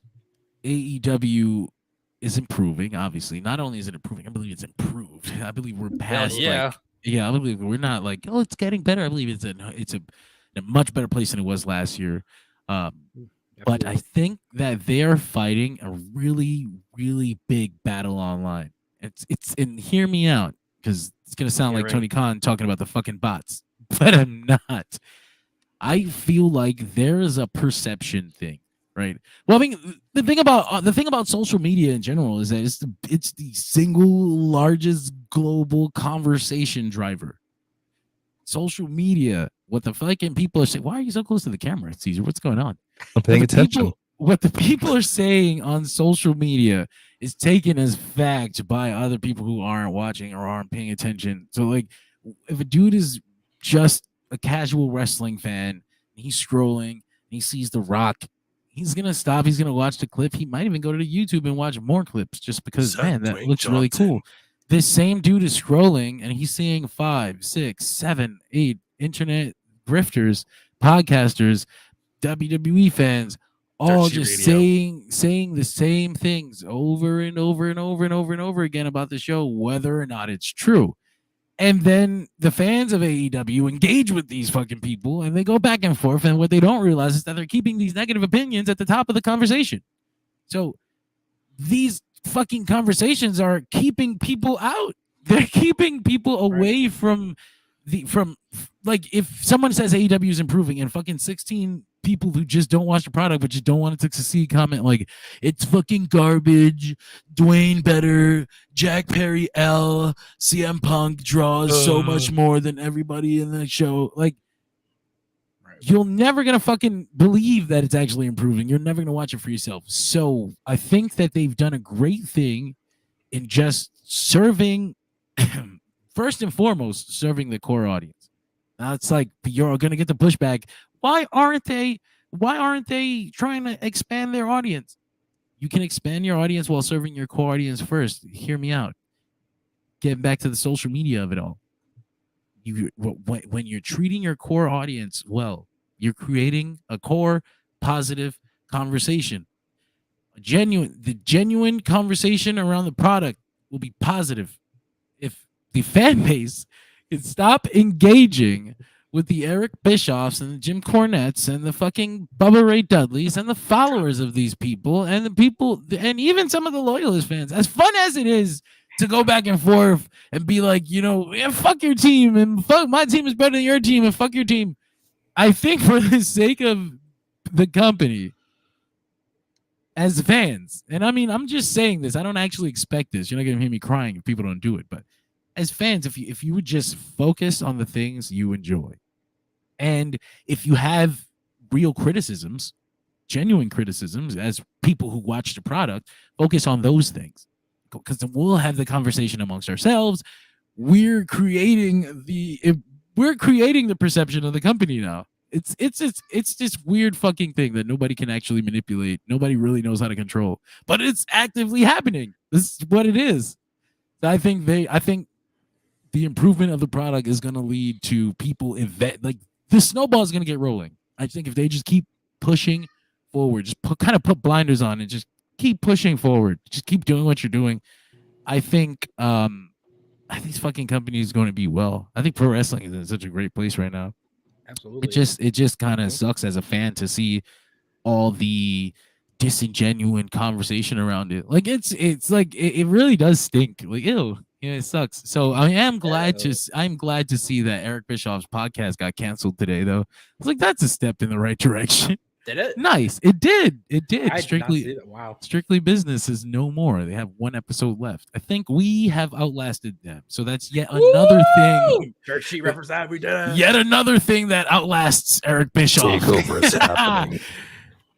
AEW is improving. Obviously, not only is it improving, I believe it's improved. I believe we're past yeah. I believe we're not like, oh, it's getting better. I believe it's a much better place than it was last year. But I think that they are fighting a really, really big battle online. It's and hear me out because it's gonna sound like Tony Khan talking about the fucking bots, but I'm not. I feel like there is a perception thing, right? Well, I mean, the thing about social media in general is that it's the single largest global conversation driver. Social media, what the fucking people are saying. Why are you so close to the camera, Caesar? What's going on? I'm paying attention. What the people are saying on social media is taken as fact by other people who aren't watching or aren't paying attention. So, like, if a dude is just a casual wrestling fan, he's scrolling, and he sees The Rock, he's gonna stop. He's gonna watch the clip. He might even go to the YouTube and watch more clips just because, man, that looks really cool. This same dude is scrolling, and he's seeing 5, 6, 7, 8 internet grifters, podcasters, WWE fans, all just saying the same things over and over and over and over and over again about the show, whether or not it's true. And then the fans of AEW engage with these fucking people and they go back and forth. And what they don't realize is that they're keeping these negative opinions at the top of the conversation. So these fucking conversations are keeping people out. They're keeping people away from like if someone says AEW is improving and fucking 16 people who just don't watch the product but just don't want it to succeed comment like it's fucking garbage, Dwayne better, Jack Perry CM Punk draws so much more than everybody in the show. Like you're never gonna fucking believe that it's actually improving. You're never gonna watch it for yourself. So I think that they've done a great thing in just serving first and foremost, serving the core audience. Now it's like you're gonna get the pushback. Why aren't they trying to expand their audience? You can expand your audience while serving your core audience first. Hear me out. Getting back to the social media of it all. When you're treating your core audience well, you're creating a core positive conversation. The genuine conversation around the product will be positive. If the fan base can stop engaging with the Eric Bischoffs and the Jim Cornettes and the fucking Bubba Ray Dudleys and the followers of these people and the people and even some of the loyalist fans, as fun as it is to go back and forth and be like, yeah, fuck your team and fuck my team is better than your team and fuck your team. I think for the sake of the company, as fans, and I mean, I'm just saying this. I don't actually expect this. You're not going to hear me crying if people don't do it. But as fans, if you would just focus on the things you enjoy, and if you have real criticisms, genuine criticisms, as people who watch the product, focus on those things. Because then we'll have the conversation amongst ourselves. We're creating the perception of the company now. It's this weird fucking thing that nobody can actually manipulate. Nobody really knows how to control, but it's actively happening. This is what it is. I think the improvement of the product is going to lead to people like the snowball is going to get rolling. I think if they just keep pushing forward, just kind of put blinders on and just keep pushing forward, just keep doing what you're doing. I think this fucking company is going to be well. I think pro wrestling is in such a great place right now. Absolutely. It just kind of sucks as a fan to see all the disingenuine conversation around it. Like it's like it really does stink. Like ew, it sucks. So I'm glad to see that Eric Bischoff's podcast got canceled today though. It's like that's a step in the right direction. Did it? Nice. It did. I Strictly did not see that. Wow. Strictly Business is no more. They have one episode left. I think we have outlasted them. So that's yet another thing. Dirt sheet represent. We did it. Yet another thing that outlasts Eric Bischoff. Takeover is happening.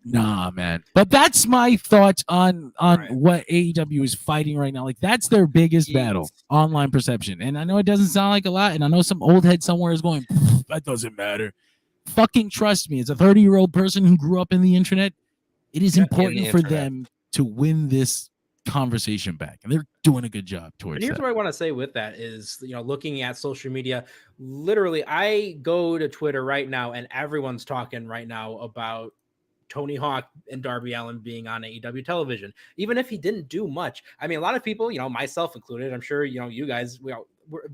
Nah, man. But that's my thoughts on what AEW is fighting right now. Like that's their biggest battle, online perception. And I know it doesn't sound like a lot, and I know some old head somewhere is going, that doesn't matter. Fucking trust me, as a 30-year-old person who grew up in the internet, it is important for them to win this conversation back, and they're doing a good job towards and here's that. what I want to say with that is, looking at social media, literally, I go to Twitter right now, and everyone's talking right now about Tony Hawk and Darby Allin being on AEW television, even if he didn't do much. I mean, a lot of people, myself included, I'm sure, you guys,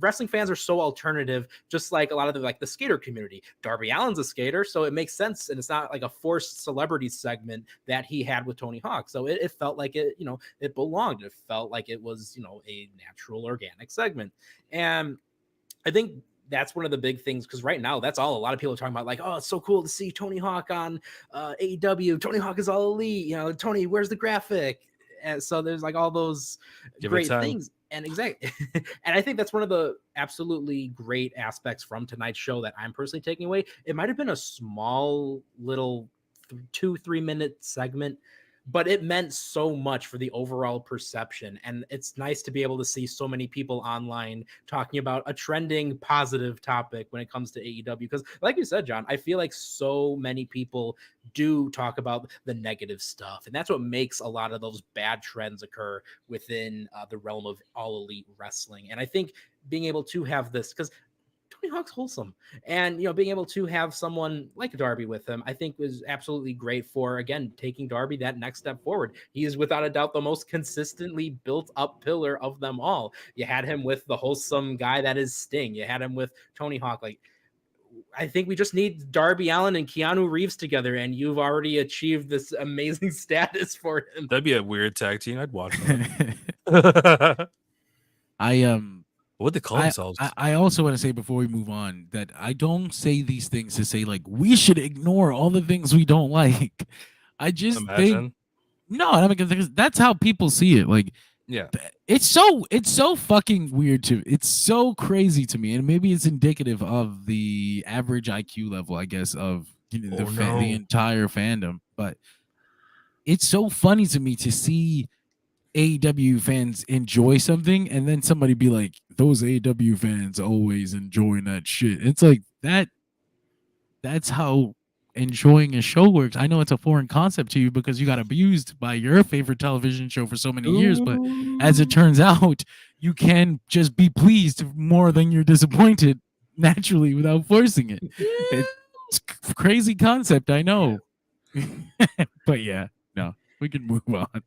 wrestling fans are so alternative, just like a lot of the skater community. Darby Allin's a skater, so it makes sense, and it's not like a forced celebrity segment that he had with Tony Hawk. So it felt like it, it belonged. It felt like it was, a natural, organic segment. And I think that's one of the big things, because right now that's all a lot of people are talking about, like, oh, it's so cool to see Tony Hawk on AEW. Tony Hawk is all elite. Tony, where's the graphic? And so there's like all those great things. And exactly. And I think that's one of the absolutely great aspects from tonight's show that I'm personally taking away. It might have been a small little 2-3 minute segment, but it meant so much for the overall perception. And it's nice to be able to see so many people online talking about a trending positive topic when it comes to AEW. Because like you said, John, I feel like so many people do talk about the negative stuff. And that's what makes a lot of those bad trends occur within the realm of all elite wrestling. And I think being able to have this, because Tony Hawk's wholesome, and being able to have someone like Darby with him, I think was absolutely great for, again, taking Darby that next step forward. He is without a doubt the most consistently built up pillar of them all. You had him with the wholesome guy that is Sting. You had him with Tony Hawk. Like, I think we just need Darby Allin and Keanu Reeves together, and you've already achieved this amazing status for him. That'd be a weird tag team. I'd watch that. What they call themselves? I also want to say before we move on that I don't say these things to say like we should ignore all the things we don't like. I just think that's how people see it. Like, yeah, it's so fucking weird it's so crazy to me, and maybe it's indicative of the average IQ level, I guess, of the entire fandom. But it's so funny to me to see AEW fans enjoy something and then somebody be like, those AEW fans always enjoying that shit. It's like that's how enjoying a show works. I know it's a foreign concept to you because you got abused by your favorite television show for so many years, but as it turns out, you can just be pleased more than you're disappointed naturally without forcing it. It's a crazy concept, I know. But yeah, no, we can move on.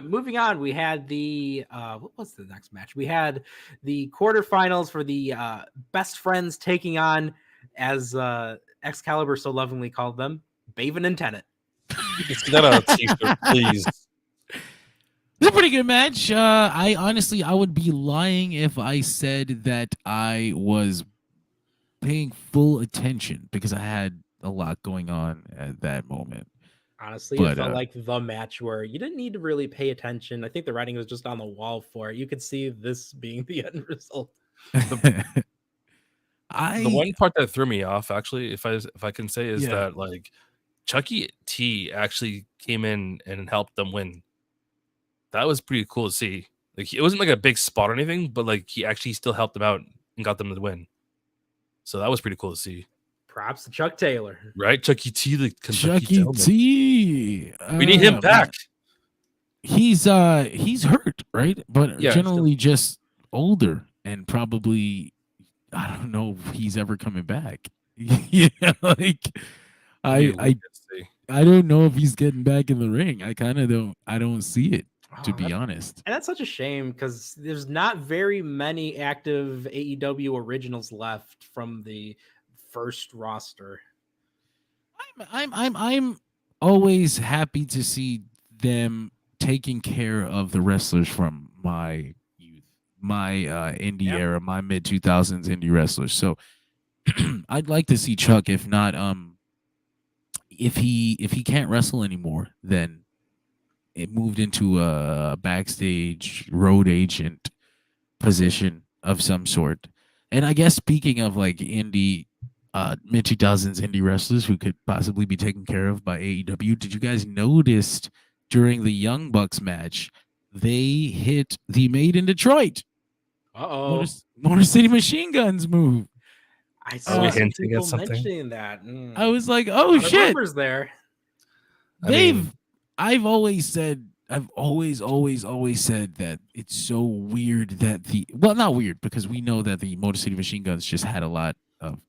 Moving on, we had the what was the next match? We had the quarterfinals for the best friends taking on, as Excalibur so lovingly called them, Baven and Tenet. Get that on a t-shirt, please. It's a pretty good match. I would be lying if I said that I was paying full attention because I had a lot going on at that moment. Honestly, it felt like the match where you didn't need to really pay attention. I think the writing was just on the wall for it. You could see this being the end result. The one part that threw me off, actually, if I can say, is that like Chucky T actually came in and helped them win. That was pretty cool to see. Like, it wasn't like a big spot or anything, but like he actually still helped them out and got them to win. So that was pretty cool to see. Props to Chuck Taylor. Right? Chucky T, the Chucky T. We need him back. He's hurt, right? But generally just older and probably, I don't know if he's ever coming back. Like I don't know if he's getting back in the ring. I don't see it, to be honest. And that's such a shame because there's not very many active AEW originals left from the first roster. I'm always happy to see them taking care of the wrestlers from my youth, my indie era, my mid 2000s indie wrestlers. So I'd like to see Chuck. If not, if he can't wrestle anymore, then it moved into a backstage road agent position of some sort. And I guess speaking of like indie. Mid 2000s indie wrestlers who could possibly be taken care of by AEW. Did you guys notice during the Young Bucks match, they hit the Made in Detroit Motor City Machine Guns move? I saw some people mentioning that. I was like, oh shit. There. I've always said that it's so weird that not weird because we know that the Motor City Machine Guns just had a lot of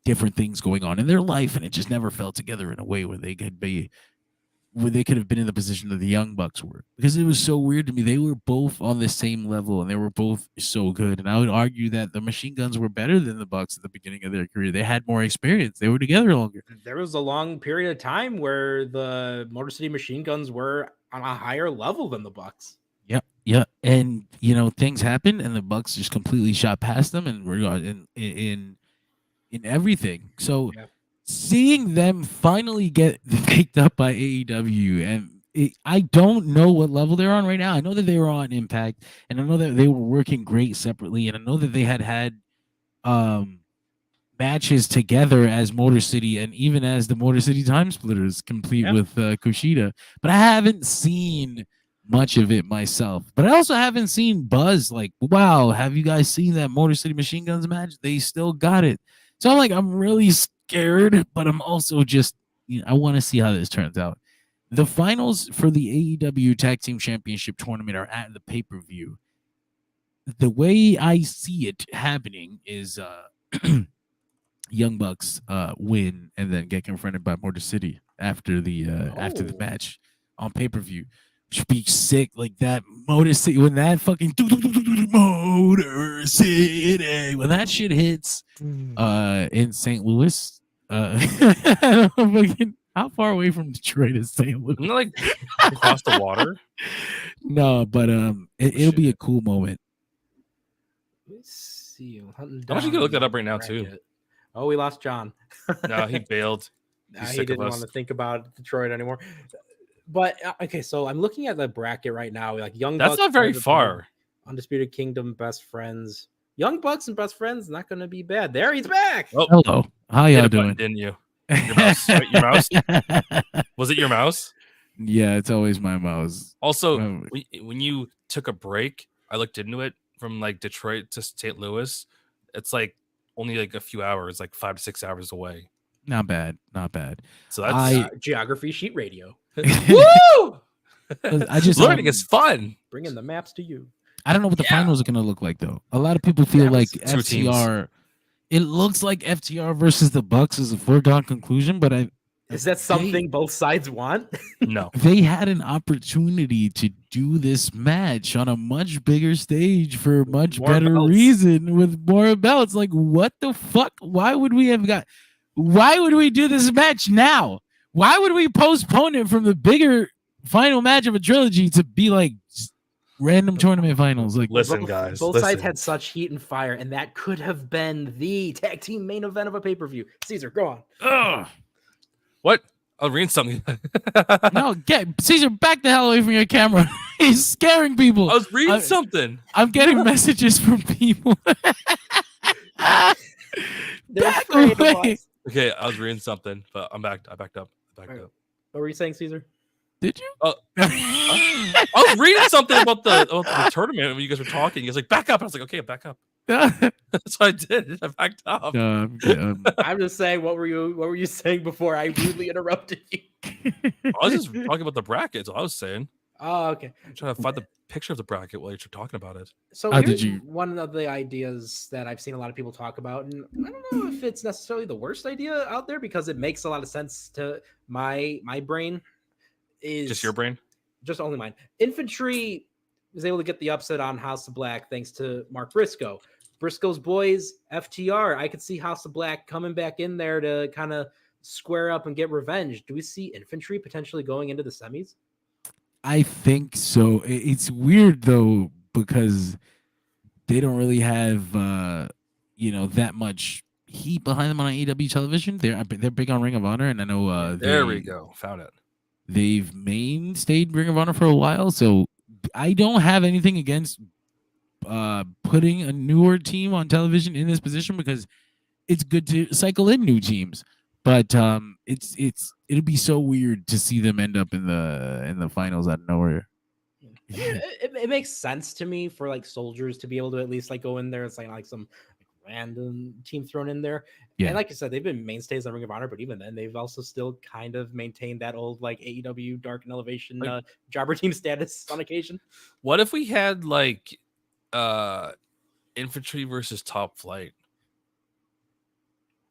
different things going on in their life, and it just never fell together in a way where they could have been in the position that the Young Bucks were, because it was so weird to me. They were both on the same level and they were both so good, and I would argue that the Machine Guns were better than the Bucks at the beginning of their career. They had more experience. They were together longer. There was a long period of time where the Motor City Machine Guns were on a higher level than the Bucks. Yeah, and things happened and the Bucks just completely shot past them and were in everything. So seeing them finally get picked up by AEW, and I don't know what level they're on right now. I know that they were on Impact, and I know that they were working great separately, and I know that they had matches together as Motor City and even as the Motor City Time Splitters, complete with Kushida. But I haven't seen much of it myself. But I also haven't seen buzz like, wow, have you guys seen that Motor City Machine Guns match? They still got it. So I'm really scared, but I'm also just, I want to see how this turns out. The finals for the AEW Tag Team Championship tournament are at the pay-per-view. The way I see it happening is Young Bucks win and then get confronted by Motor City after the match on pay-per-view. Which be sick, like that Motor City when that fucking Motor City when that shit hits in St. Louis. I don't know how far away from Detroit is St. Louis? Isn't it like across the water? No, but it'll be a cool moment. Let's see. I'm actually gonna look that up right now too. Oh, we lost John. No, he bailed. He didn't want to think about Detroit anymore. But okay, so I'm looking at the bracket right now. Like Young Bucks. That's not very far. Undisputed Kingdom, Best Friends. Young Bucks and Best Friends, not going to be bad. There, he's back. Oh, hello. How y'all doing? Didn't you? Your mouse. Wait, your mouse? Was it your mouse? Yeah, it's always my mouse. Also, when you took a break, I looked into it from like Detroit to St. Louis. It's like only like a few hours, like 5 to 6 hours away. Not bad. Not bad. So that's geography sheet radio. Woo! I just learning is fun. Bringing the maps to you. I don't know what the finals are going to look like, though. A lot of people feel like FTR. It looks like FTR versus the Bucks is a foregone conclusion, but is that something both sides want? No. They had an opportunity to do this match on a much bigger stage for a much better reason with more belts. Like, what the fuck? Why would we do this match now? Why would we postpone it from the bigger final match of a trilogy to be like random tournament finals? Like, listen, guys, both sides had such heat and fire, and that could have been the tag team main event of a pay-per-view. Caesar, go on. Ugh. What? I'll read something. No, Caesar, back the hell away from your camera. He's scaring people. I was reading something. I'm getting messages from people. Back away. Okay, I was reading something, but I backed up. What were you saying, Caesar? Did you? I was reading something about the tournament when you guys were talking. You guys like, back up. I was like, okay, back up. That's what I did. I backed up. I'm just saying, what were you saying before I rudely interrupted you? I was just talking about the brackets. I was saying. Oh, okay. I'm trying to find the picture of the bracket while you're talking about it. So here's one of the ideas that I've seen a lot of people talk about, and I don't know if it's necessarily the worst idea out there because it makes a lot of sense to my brain. Is just your brain? Just only mine. Infantry was able to get the upset on House of Black thanks to Mark Briscoe. Briscoe's boys, FTR. I could see House of Black coming back in there to kind of square up and get revenge. Do we see Infantry potentially going into the semis? I think so. It's weird though because they don't really have that much heat behind them on AEW television. They're big on Ring of Honor, and I know there we go, found it. They've stayed Ring of Honor for a while, so I don't have anything against putting a newer team on television in this position because it's good to cycle in new teams. But it'll be so weird to see them end up in the finals out of nowhere. It makes sense to me for like soldiers to be able to at least like go in there and say like some random team thrown in there. Yeah. And like I said, they've been mainstays on Ring of Honor, but even then they've also still kind of maintained that old like AEW Dark and Elevation jobber team status on occasion. What if we had like Infantry versus Top Flight?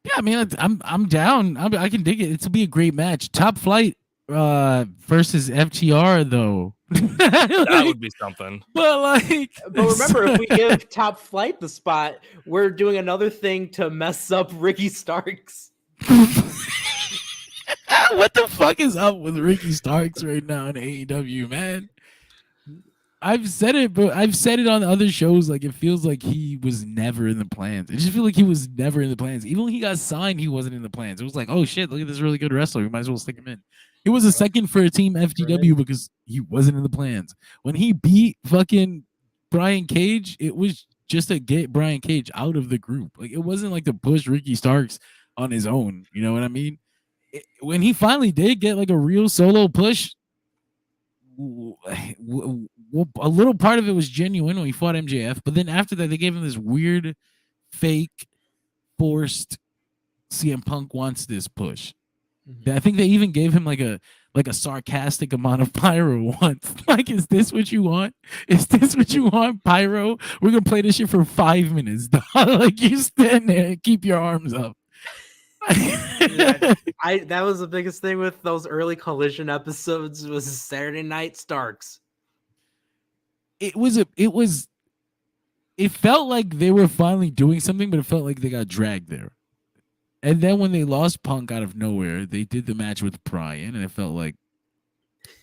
Yeah, I mean, I'm down. I can dig it. It'll be a great match. Top Flight versus FTR though. That would be something. But remember, if we give Top Flight the spot, we're doing another thing to mess up Ricky Starks. What the fuck is up with Ricky Starks right now in AEW, man? I've said it, but I've said it on other shows. Like, it feels like he was never in the plans. I just feel like he was never in the plans. Even when he got signed, he wasn't in the plans. It was like, oh shit, look at this really good wrestler. We might as well stick him in. It was a second for a team FTW because he wasn't in the plans. When he beat fucking Brian Cage, it was just to get Brian Cage out of the group. Like, it wasn't like to push Ricky Starks on his own. You know what I mean? When he finally did get like a real solo push, a little part of it was genuine when he fought MJF, but then after that they gave him this weird, fake, forced CM Punk wants this push. I think they even gave him like a sarcastic amount of pyro once. Like, is this what you want? Is this what you want, pyro? We're gonna play this shit for 5 minutes. Dog. Like, you stand there and keep your arms up. That was the biggest thing with those early Collision episodes was Saturday Night Starks. It felt like they were finally doing something, but it felt like they got dragged there. And then when they lost Punk out of nowhere, they did the match with Bryan, and it felt like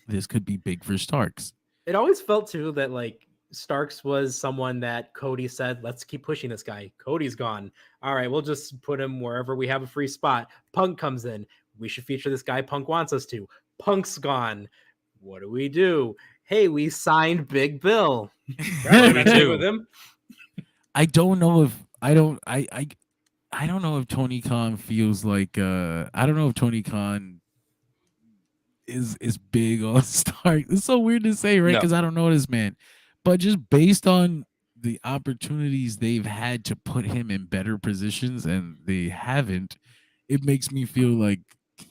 this could be big for Starks. It always felt too that like Starks was someone that Cody said, let's keep pushing this guy. Cody's gone. All right, we'll just put him wherever we have a free spot. Punk comes in. We should feature this guy Punk wants us to. Punk's gone. What do? Hey, we signed Big Bill. With him. I don't know if I don't know if Tony Khan feels like I don't know if Tony Khan is big on Stark. It's so weird to say, right? Because I don't know this man. But just based on the opportunities they've had to put him in better positions and they haven't, it makes me feel like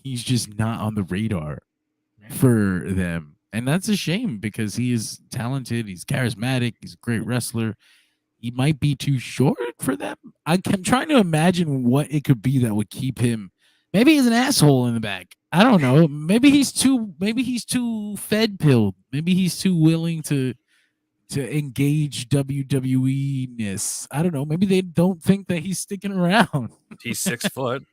he's just not on the radar for them. And that's a shame because he is talented, he's charismatic, he's a great wrestler. He might be too short for them. I'm trying to imagine what it could be that would keep him. Maybe he's an asshole in the back. I don't know. Maybe he's too fed pilled. Maybe he's too willing to engage WWE-ness. I don't know. Maybe they don't think that he's sticking around. He's 6 foot.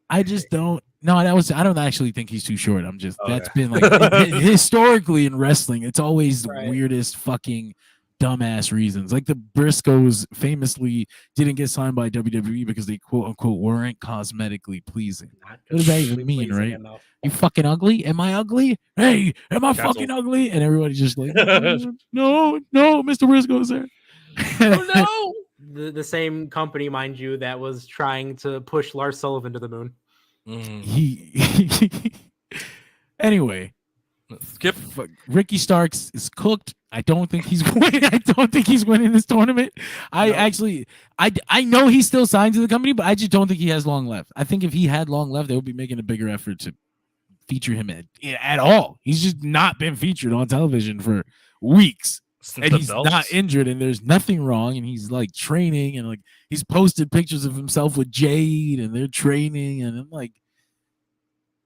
I just don't. No, I don't actually think he's too short. I'm just that's been like historically in wrestling. It's always the weirdest fucking dumbass reasons. Like the Briscoes famously didn't get signed by WWE because they quote unquote weren't cosmetically pleasing. What does that even mean, right? Enough. You fucking ugly? Am I ugly? Hey, am I fucking ugly? And everybody's just like, no, Mr. Briscoe's there. Oh no. The same company, mind you, that was trying to push Lars Sullivan to the moon. Anyway. Skip. Ricky Starks is cooked. I don't think he's winning. I don't think he's winning this tournament. I know he's still signed to the company, but I just don't think he has long left. I think if he had long left, they would be making a bigger effort to feature him at all. He's just not been featured on television for weeks. And he's not injured, and there's nothing wrong, and he's like training, and like he's posted pictures of himself with Jade, and they're training, and I'm like,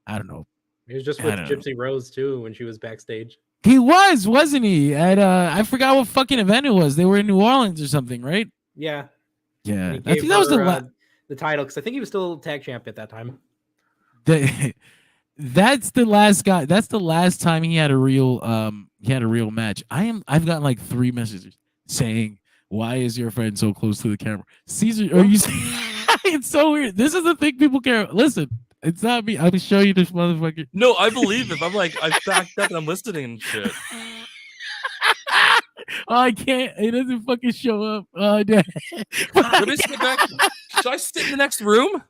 I don't know. He was just with Gypsy Rose too when she was backstage. He wasn't he? At I forgot what fucking event it was. They were in New Orleans or something, right? Yeah. Yeah. I think that was the title because I think he was still tag champ at that time. That's the last guy. That's the last time he had a real match. I've gotten like 3 messages saying, "Why is your friend so close to the camera?" Caesar, are you? It's so weird. This is the thing people care. Listen. It's not me. I'll show you this motherfucker. No, I believe him. I'm like, I backed up and I'm listening and shit. Oh, I can't. It doesn't fucking show up. Oh, damn. Let me sit back. Should I sit in the next room?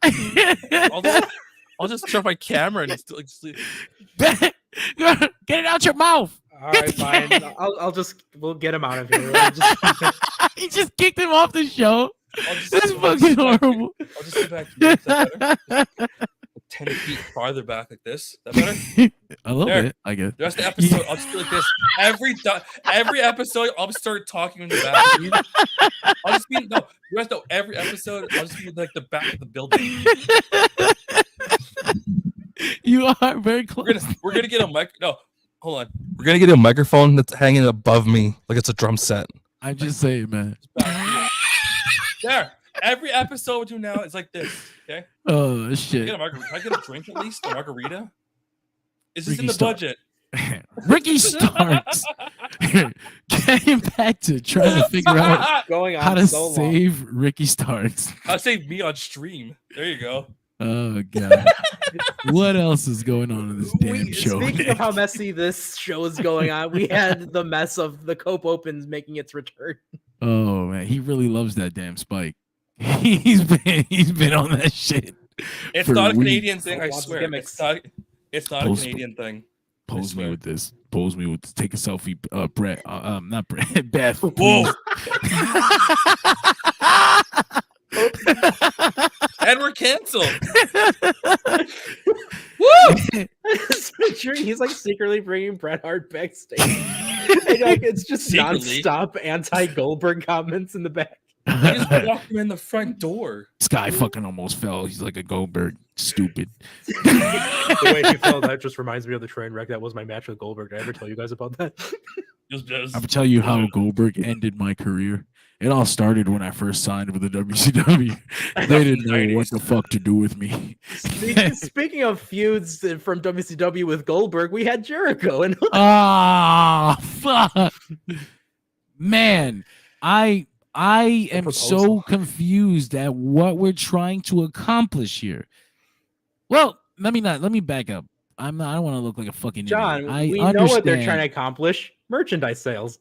I'll just shut my camera and still like sleep. Get it out your mouth. All right, fine. We'll get him out of here. He just kicked him off the show. This is fucking horrible. I'll just sit back. 10 feet farther back like this. Is that better? A little bit, I guess. The rest of the episode, I'll just be like this. Every episode, I'll start talking in the back. I'll just be every episode, I'll just be like the back of the building. You are very close. We're gonna get a mic. No, hold on. We're gonna get a microphone that's hanging above me like it's a drum set. I'm just saying, man. There. Every episode to now is like this. Okay. Oh shit! Can I get a drink at least? A margarita? Is this in the budget? Ricky Starks getting back to trying to figure out how to save Ricky Starks. How to save me on stream. There you go. Oh god! What else is going on in this damn show? Speaking of how messy this show is going on, we had the mess of the Cope Opens making its return. Oh man, he really loves that damn Spike. He's been on that shit. It's not a Canadian thing, I swear. It's not a Canadian thing. Pose me with this. Take a selfie, Brett. Not Brett. Beth. Whoa. And we're canceled. he's like secretly bringing Bret Hart backstage. And, like, it's just Secretly? nonstop anti-Goldberg comments in the back. He just walked him in the front door. Skye fucking almost fell. He's like a Goldberg. Stupid. The way he fell, that just reminds me of the train wreck that was my match with Goldberg. Did I ever tell you guys about that? I'm gonna tell you how Goldberg ended my career. It all started when I first signed with the WCW. They didn't know what the fuck to do with me. Speaking of feuds from WCW with Goldberg, we had Jericho and Ah, fuck, man, I am so confused at what we're trying to accomplish here. Well, let me back up. I don't want to look like a fucking John. idiot. We know what they're trying to accomplish: merchandise sales.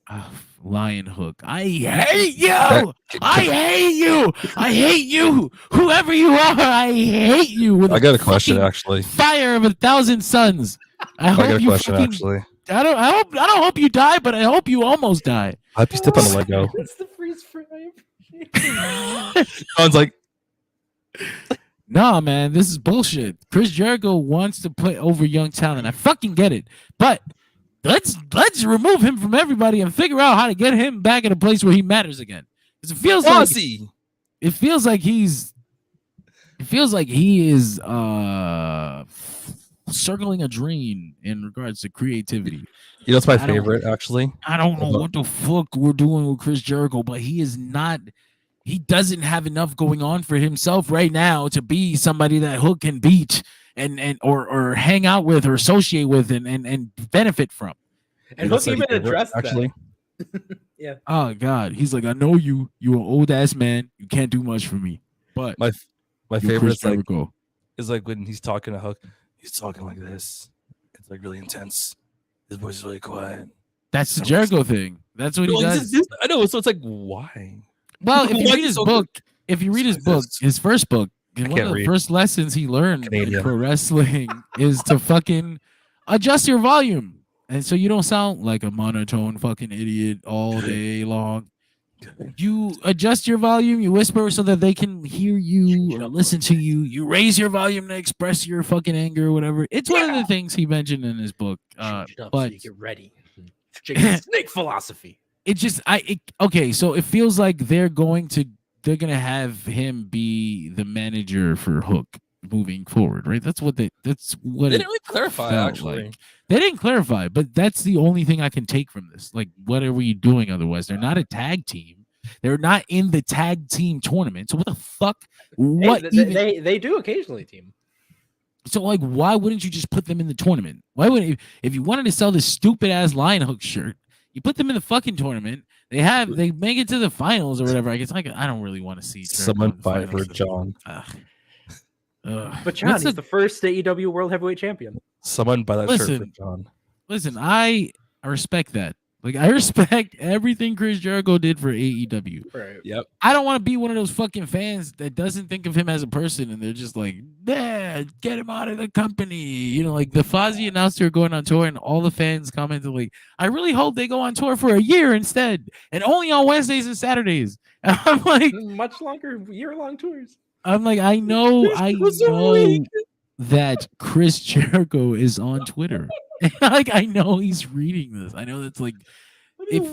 Lion Hook. I hate you. I hate you. I hate you. Whoever you are, I hate you. I got a question, actually. Fire of 1,000 suns. I got a question, actually. I don't hope you die, but I hope you almost die. I hope you step on a Lego. That's the freeze frame. Sounds like Nah, man, this is bullshit. Chris Jericho wants to put over young talent. I fucking get it, but let's remove him from everybody and figure out how to get him back in a place where he matters again. Because it feels like he is circling a drain in regards to creativity. You know, it's my favorite, actually. I don't know what the fuck we're doing with Chris Jericho, but he doesn't have enough going on for himself right now to be somebody that Hook can beat and or hang out with or associate with and benefit from. And Hook even addressed actually. Yeah. Oh God, he's like, I know you're an old ass man. You can't do much for me. But my favorite is like when he's talking to Hook, he's talking like this. It's like really intense. His voice is really quiet. That's the Jericho thing. That's what he does. I know. So it's like, why? Well, if you read his book, his first book, one of the first lessons he learned in pro wrestling is to fucking adjust your volume. And so you don't sound like a monotone fucking idiot all day long. You adjust your volume, you whisper so that they can hear you or listen to you. You raise your volume to express your fucking anger or whatever. It's one of the things he mentioned in his book. But so you get ready. Snake philosophy. It just okay, so it feels like they're gonna have him be the manager for Hook moving forward, right? That's what they didn't really clarify, actually. Like. They didn't clarify, but that's the only thing I can take from this. Like, what are we doing otherwise? They're not a tag team. They're not in the tag team tournament. So what the fuck? They do occasionally team. So like, why wouldn't you just put them in the tournament? Why wouldn't if you wanted to sell this stupid ass Lion Hook shirt, you put them in the fucking tournament. They make it to the finals or whatever. I guess I don't really want to see someone fight for John. But John is the first AEW World Heavyweight Champion. Someone buy that shirt for John. Listen, I respect that. Like, I respect everything Chris Jericho did for AEW. Right. Yep. I don't want to be one of those fucking fans that doesn't think of him as a person, and they're just like, "Yeah, get him out of the company." You know, like the Fozzy announced they're going on tour, and all the fans commented like, "I really hope they go on tour for a year instead, and only on Wednesdays and Saturdays." And I'm like, much longer, year-long tours. I'm like, I know that Chris Jericho is on Twitter. Like, I know he's reading this. I know that's like it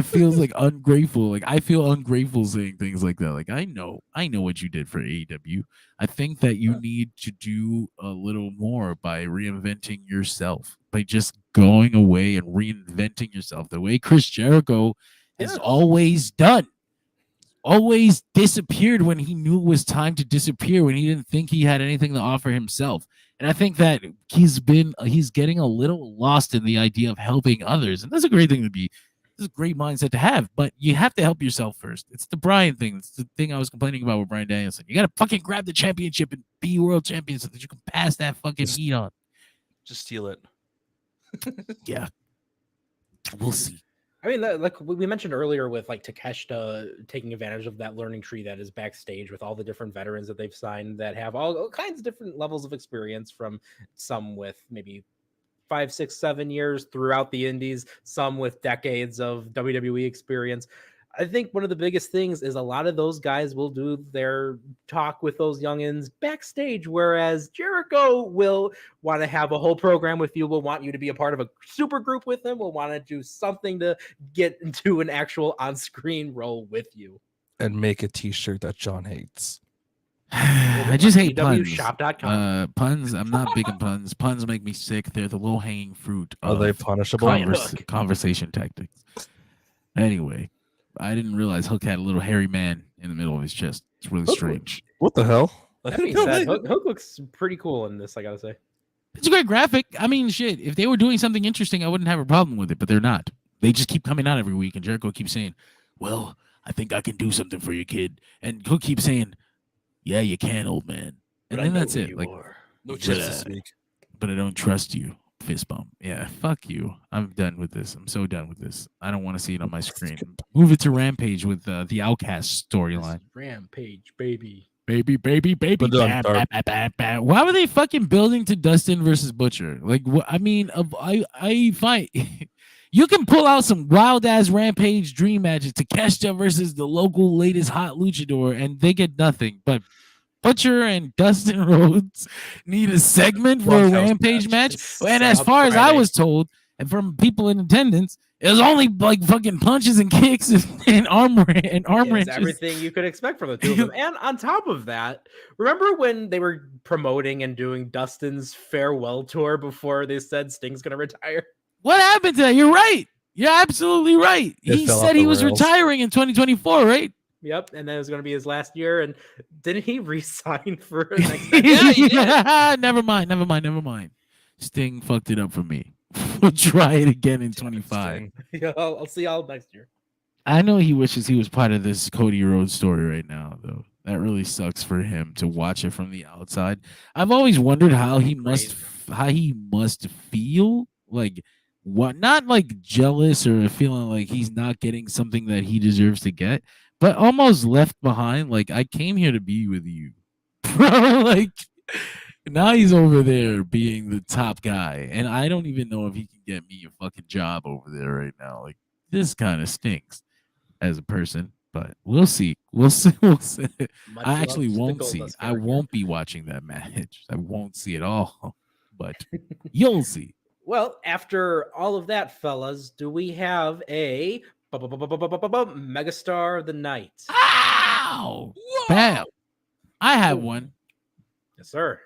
feels like ungrateful. Like, I feel ungrateful saying things like that. Like, I know what you did for AEW. I think that you need to do a little more by reinventing yourself, by just going away and reinventing yourself the way Chris Jericho has always done. Always disappeared when he knew it was time to disappear, when he didn't think he had anything to offer himself. And I think that he's getting a little lost in the idea of helping others. And that's a great thing to be. It's a great mindset to have, but you have to help yourself first. It's the Bryan thing. It's the thing I was complaining about with Bryan Danielson. You got to fucking grab the championship and be world champion so that you can pass that fucking heat on. Just steal it. Yeah. We'll see. I mean, like we mentioned earlier with like Takeshita taking advantage of that learning tree that is backstage with all the different veterans that they've signed that have all kinds of different levels of experience, from some with maybe 5, 6, 7 years throughout the indies, some with decades of WWE experience. I think one of the biggest things is a lot of those guys will do their talk with those youngins backstage, whereas Jericho will want to have a whole program with you, will want you to be a part of a super group with him, will want to do something to get into an actual on-screen role with you. And make a t-shirt that John hates. I just hate puns. AEWshop.com. Puns. I'm not big on puns. Puns make me sick. They're the low-hanging fruit. Are they punishable? Conversation tactics. Anyway, I didn't realize Hook had a little hairy man in the middle of his chest. It's really strange. What the hell? That being said, Hook looks pretty cool in this, I gotta say. It's a great graphic. I mean, shit. If they were doing something interesting, I wouldn't have a problem with it, but they're not. They just keep coming out every week, and Jericho keeps saying, well, I think I can do something for you, kid. And Hook keeps saying, yeah, you can, old man. And then that's it. Like, no chance to speak. But I don't trust you. Fist bump. Yeah, fuck you. I'm done with this. I'm so done with this. I don't want to see it on my screen. Move it to Rampage with the Outcast storyline. Rampage, baby. Baby. Why were they fucking building to Dustin versus Butcher? Like, I mean, I fight. You can pull out some wild ass Rampage dream matches, Takeshita versus the local latest hot luchador, and they get nothing. But Butcher and Dustin Rhodes need a segment for a Rampage match. And as far as I was told, and from people in attendance, it was only like fucking punches and kicks and arm wrenches. Everything you could expect from the two of them. And on top of that, remember when they were promoting and doing Dustin's farewell tour before they said Sting's going to retire? What happened to that? You're right. You're absolutely right. He said he was retiring in 2024, right? Yep, and then it was going to be his last year. And didn't he resign for next year? Yeah, never mind. Sting fucked it up for me. We'll try it again in 25. Yeah, I'll see y'all next year. I know he wishes he was part of this Cody Rhodes story right now, though. That really sucks for him to watch it from the outside. I've always wondered how he must feel, like what, not like jealous or feeling like he's not getting something that he deserves to get, but almost left behind. Like, I came here to be with you, bro. Like, now he's over there being the top guy, and I don't even know if he can get me a fucking job over there right now. Like, this kind of stinks as a person, but we'll see. We'll see. I actually won't see. I won't be watching that match. I won't see it all, but you'll see. Well, after all of that, fellas, do we have a Megastar of the Night? Ow! Bam! I have one. Yes, sir.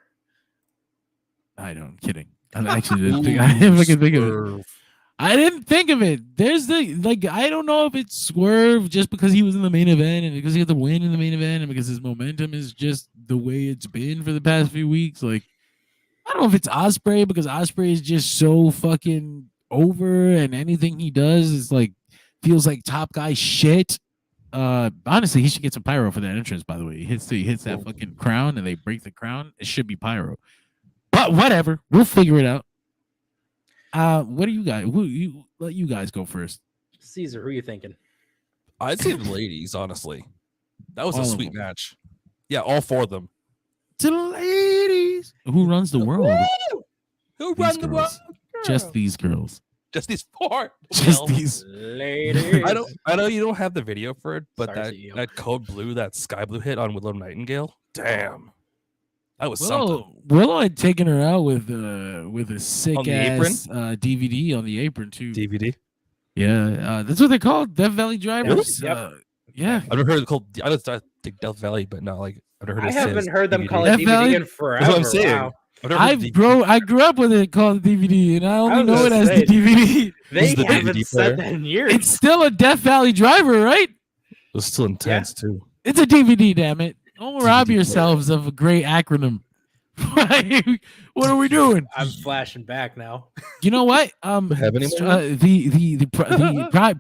I'm kidding. I actually didn't think. I didn't fucking think of it. I didn't think of it. There's I don't know if it's Swerve just because he was in the main event and because he had to win in the main event and because his momentum is just the way it's been for the past few weeks. Like, I don't know if it's Ospreay because Ospreay is just so fucking over and anything he does is like feels like top guy shit. Honestly, he should get some pyro for that entrance, by the way. He hits that fucking crown and they break the crown. It should be pyro. But whatever, we'll figure it out. What do you guys? Let you guys go first. Caesar, who are you thinking? I'd say the ladies, honestly. That was a sweet match. Yeah, all four of them. To the ladies. Who runs the world? Who runs the world? Just these girls. Just these four. Just these ladies. I know you don't have the video for it, but that code blue, that sky blue hit on Willow Nightingale. Damn. That was something. Willow had taken her out with a sick ass DVD on the apron too. DVD. Yeah, that's what they call Death Valley drivers. Yep. Yeah, I've never heard it called. I think Death Valley, but not like I've never heard. I haven't heard them DVD. call it DVD in forever. That's what I'm saying. Wow. I grew up with it called DVD, and I only know it as the DVD. They haven't said that in years. It's still a Death Valley driver, right? It was still intense too. It's a DVD, damn it. Don't rob yourselves of a great acronym. What are we doing? I'm flashing back now. You know what? The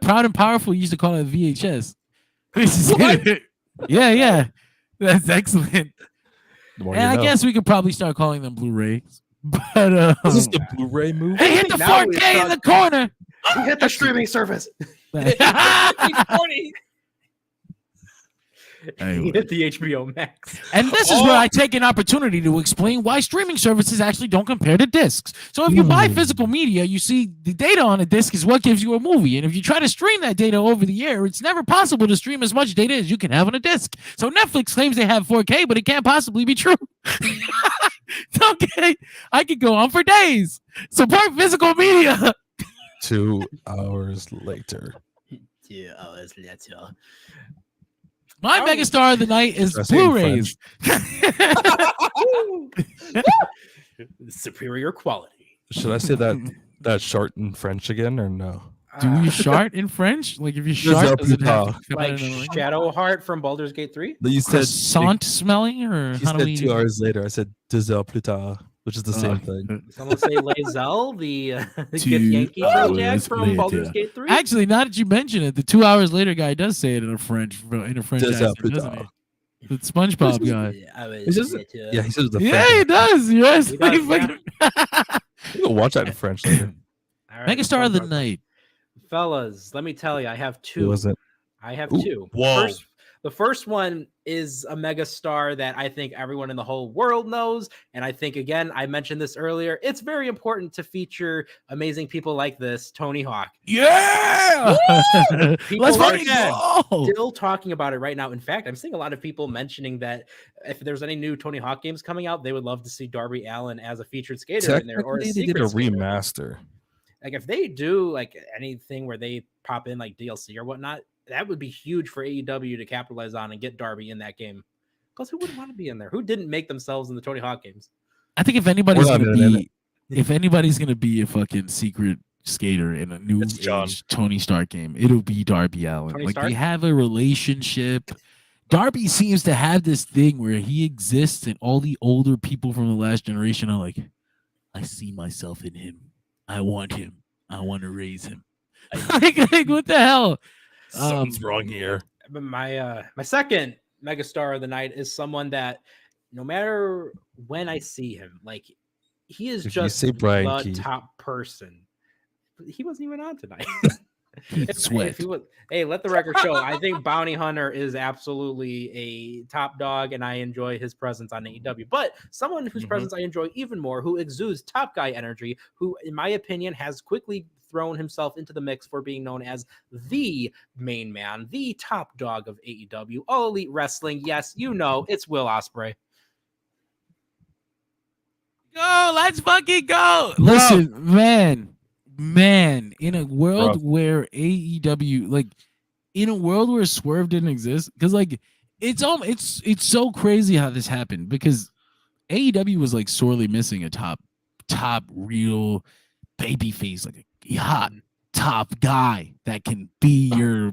Proud and Powerful used to call it VHS. Yeah. That's excellent. And I guess we could probably start calling them Blu-rays. But is this the Blu-ray movie? Hey, hit the 4K in the corner. Hit the streaming service. Anyway. Hit the HBO Max. And this is where I take an opportunity to explain why streaming services actually don't compare to discs. So if you buy physical media, you see the data on a disc is what gives you a movie. And if you try to stream that data over the air, it's never possible to stream as much data as you can have on a disc. So Netflix claims they have 4K, but it can't possibly be true. Okay, I could go on for days. Support physical media. 2 hours later. 2 hours later. My megastar of the night is Should I say in Blu-rays. Superior quality. Should I say that short in French again or no? Do you shart in French? Like if you shart, does it have to come like out in a language? Shadowheart from Baldur's Gate 3? You said Croissant smelling, or you how do said we? 2 hours later. I said 2 heures plus tard, which is the same thing. Someone say Lae'zel, the 2 Yankee project hours from later. Baldur's Gate 3? Actually, now that you mention it, the 2 hours later guy does say it in a French accent, doesn't he? The SpongeBob guy. He says it the Yeah, French. he does. Yes. He does, You can watch that in French later. All right, Megastar of the SpongeBob. night. Fellas, let me tell you, I have Who two. was it? I have Ooh, two. whoa. The first one is a mega star that I think everyone in the whole world knows. And I think, again, I mentioned this earlier. It's very important to feature amazing people like this, Tony Hawk. Yeah. People Let's are fucking go. still talking about it right now. In fact, I'm seeing a lot of people mentioning that if there's any new Tony Hawk games coming out, they would love to see Darby Allin as a featured skater in there, or a Technically, they did a secret skater. remaster. Like if they do like anything where they pop in like DLC or whatnot, that would be huge for AEW to capitalize on and get Darby in that game. Because who wouldn't want to be in there? Who didn't make themselves in the Tony Hawk games? I think if anybody's We're not gonna in be, if anybody's gonna be a fucking secret skater in a new It's John. age Tony Stark game, it'll be Darby Allin. Tony Like Stark? they have a relationship. Darby seems to have this thing where he exists, and all the older people from the last generation are like, I see myself in him. I want him. I want to raise him. like, what the hell? Something's wrong here. My second megastar of the night is someone that no matter when I see him, like he is If you just say Brian the Keith. top person. He wasn't even on tonight. Sweat. Hey, let the record show. I think Bounty Hunter is absolutely a top dog, and I enjoy his presence on AEW. But someone whose presence I enjoy even more, who exudes top guy energy, who, in my opinion, has quickly thrown himself into the mix for being known as the main man, the top dog of AEW, All Elite Wrestling. Yes, you know, it's Will Ospreay. Go, let's fucking go. Listen, man, in a world Bro. where AEW, like in a world where Swerve didn't exist, because like it's so crazy how this happened, because AEW was like sorely missing a top real baby face, like a hot top guy that can be your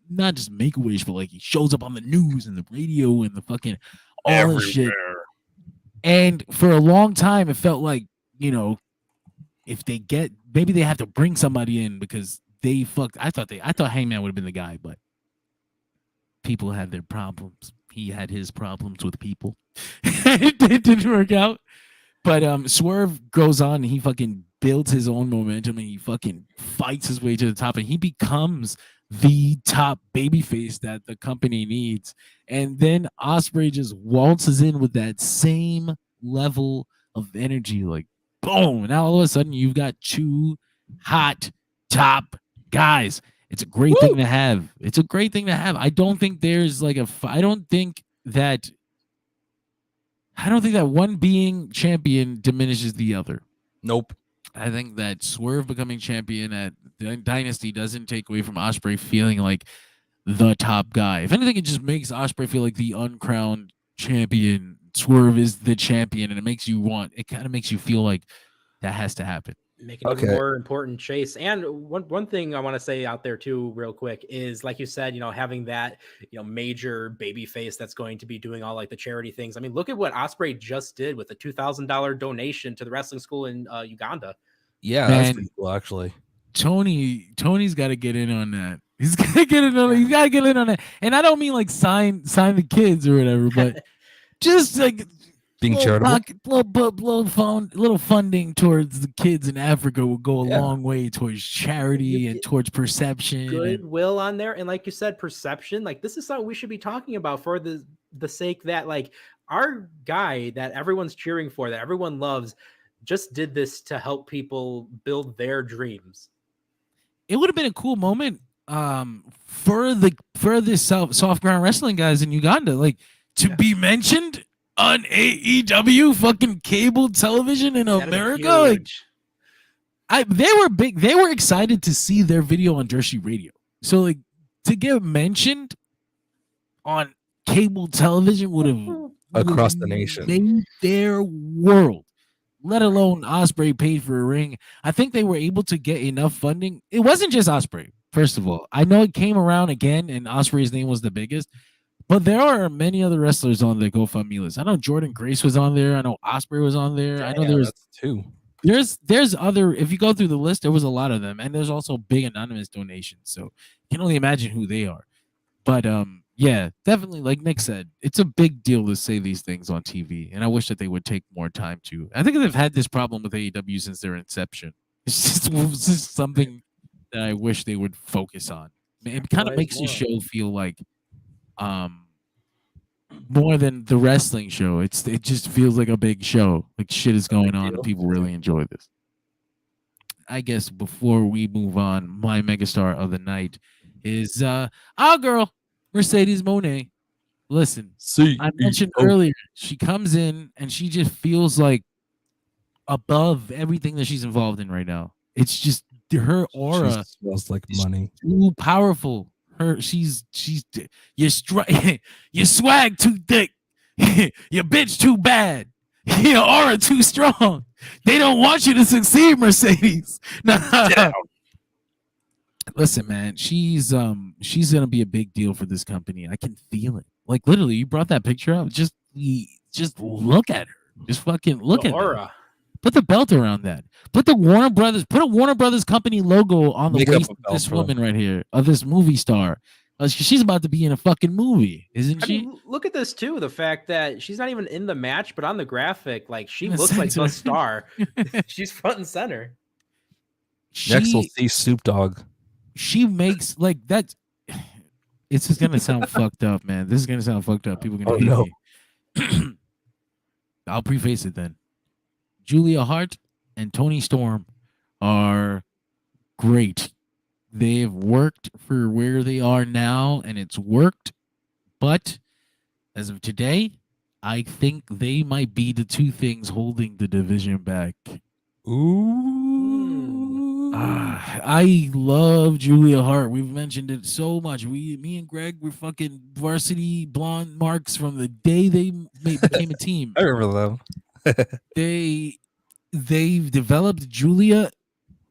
not just make a wish, but like he shows up on the news and the radio and the fucking all the shit. And for a long time, it felt like, you know, if they get, maybe they have to bring somebody in because they fucked. I thought Hangman would have been the guy, but people had their problems. He had his problems with people. It didn't work out. But Swerve goes on and he fucking builds his own momentum and he fucking fights his way to the top and he becomes the top babyface that the company needs. And then Ospreay just waltzes in with that same level of energy, like boom. Now all of a sudden you've got two hot top guys. It's a great thing to have. It's a great thing to have. I don't think there's like I don't think that one being champion diminishes the other. Nope. I think that Swerve becoming champion at Dynasty doesn't take away from Ospreay feeling like the top guy. If anything, it just makes Ospreay feel like the uncrowned champion. Swerve is the champion, and it kind of makes you feel like that has to happen. Making it a more important chase. And one thing I want to say out there too, real quick, is like you said, you know, having that, you know, major baby face that's going to be doing all like the charity things. I mean, look at what Ospreay just did with a $2,000 donation to the wrestling school in Uganda. Yeah, that's pretty cool, actually. Tony's got to get in on that. He's got to get in on. He's got to get in on that. And I don't mean like sign the kids or whatever, but just like Being charitable. Little funding towards the kids in Africa will go a Yeah. long way towards charity and towards perception. And Goodwill on there, and like you said, perception. Like this is something we should be talking about for the sake that like our guy that everyone's cheering for, that everyone loves, just did this to help people build their dreams. it would have been a cool moment for this soft ground wrestling guys in Uganda, like to be mentioned on AEW fucking cable television in That'd be America. Like, huge. they were big. They were excited to see their video on Jersey Radio. So like to get mentioned on cable television would have Across the nation. made their world. Let alone Ospreay paid for a ring. I think they were able to get enough funding. It wasn't just Ospreay. First of all, I know it came around again, and Ospreay's name was the biggest. But there are many other wrestlers on the GoFundMe list. I know Jordan Grace was on there. I know Ospreay was on there. I know there's two. There's other. If you go through the list, there was a lot of them, and there's also big anonymous donations. So you can only imagine who they are. But yeah, definitely, like Nick said, it's a big deal to say these things on TV, and I wish that they would take more time to. I think they've had this problem with AEW since their inception. It's just something that I wish they would focus on. It kind of makes the show feel like more than the wrestling show. It just feels like a big show. Like shit is going on and people really enjoy this. I guess before we move on, my megastar of the night is our girl, Mercedes Moné. Listen, I mentioned earlier, she comes in and she just feels like above everything that she's involved in right now. It's just her aura She smells like money. too powerful. She's you swag too thick. Your bitch too bad. Your aura too strong. They don't want you to succeed, Mercedes. Nah. Listen, man, she's gonna be a big deal for this company. I can feel it. Like literally, you brought that picture up. Just look at her. Just fucking look at her. Put the belt around that. Put a Warner Brothers company logo on the waist of this woman right here, of this movie star. She's about to be in a fucking movie, isn't she? I mean, look at this too. The fact that she's not even in the match, but on the graphic, like she looks like the star. She's front and center. Next, we'll see Snoop Dogg. She makes like that. It's just gonna sound fucked up, man. This is gonna sound fucked up. People are gonna hate me. I'll preface it then. Julia Hart and Toni Storm are great. They've worked for where they are now, and it's worked. But as of today, I think they might be the two things holding the division back. Ooh. I love Julia Hart. We've mentioned it so much. Me and Greg were fucking varsity blonde marks from the day they became a team. I remember them. They've developed Julia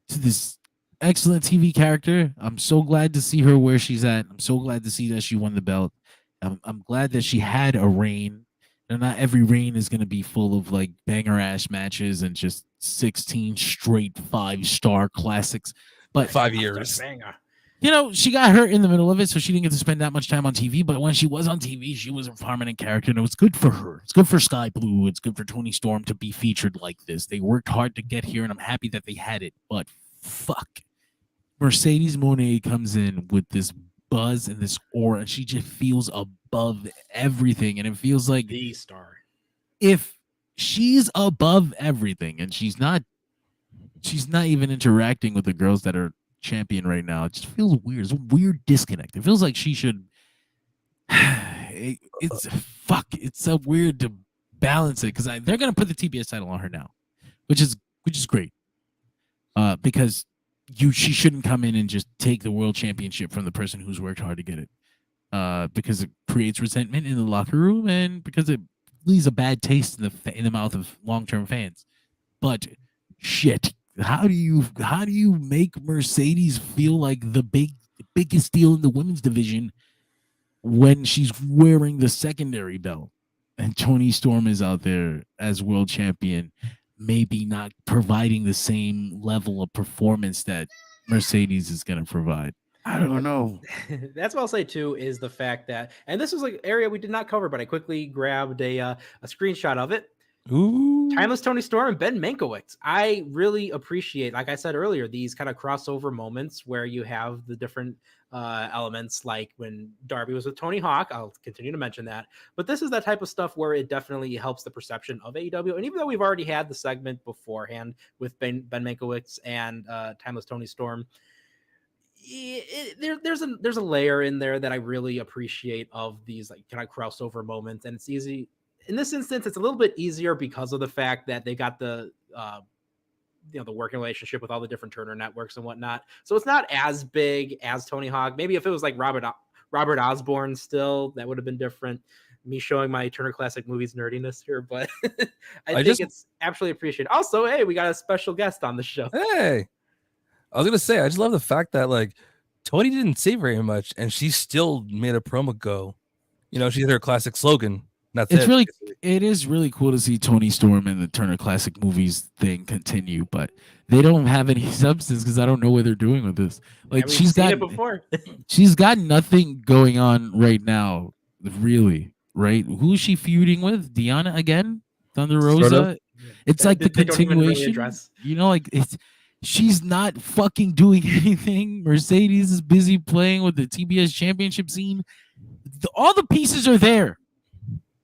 to this excellent TV character. I'm so glad to see her where she's at. I'm so glad to see that she won the belt. I'm glad that she had a reign. And not every reign is going to be full of like banger ass matches and just 16 straight 5-star classics. But 5 years. You know, she got hurt in the middle of it, so she didn't get to spend that much time on TV. But when she was on TV, she was a prominent character, and it was good for her. It's good for Skye Blue. It's good for Toni Storm to be featured like this. They worked hard to get here, and I'm happy that they had it. But fuck, Mercedes Moné comes in with this buzz and this aura, and she just feels above everything. And it feels like the star. If she's above everything, and she's not even interacting with the girls that are champion right now, it just feels weird. It's a weird disconnect. It feels like she should it's so weird to balance it, because they're gonna put the TBS title on her now, which is great, because she shouldn't come in and just take the world championship from the person who's worked hard to get it, because it creates resentment in the locker room, and because it leaves a bad taste in the mouth of long-term fans. But shit, how do you make Mercedes feel like the biggest deal in the women's division when she's wearing the secondary belt and Toni Storm is out there as world champion, maybe not providing the same level of performance that Mercedes is going to provide? I don't know. That's what I'll say too, is the fact that, and this was like area we did not cover, but I quickly grabbed a screenshot of it. Ooh. Timeless Tony Storm and Ben Mankiewicz. I really appreciate, like I said earlier, these kind of crossover moments where you have the different elements, like when Darby was with Tony Hawk. I'll continue to mention that. But this is that type of stuff where it definitely helps the perception of AEW. And even though we've already had the segment beforehand with Ben Mankiewicz and Timeless Tony Storm, there's a layer in there that I really appreciate of these like kind of crossover moments, and it's easy. In this instance, it's a little bit easier because of the fact that they got the the working relationship with all the different Turner networks and whatnot. So it's not as big as Tony Hawk. Maybe if it was like Robert Osborne still, that would have been different. Me showing my Turner Classic Movies nerdiness here, but I think it's absolutely appreciated. Also, hey, we got a special guest on the show. Hey, I was gonna say, I just love the fact that like Tony didn't say very much, and she still made a promo go. You know, she had her classic slogan. That's it is really cool to see Tony Storm and the Turner Classic Movies thing continue, but they don't have any substance because I don't know what they're doing with this. Like she's got it before. She's got nothing going on right now, really. Right? Who is she feuding with? Deanna again? Thunder Rosa? Sort of. It's like the continuation. Really you know, like she's not fucking doing anything. Mercedes is busy playing with the TBS championship scene. All the pieces are there.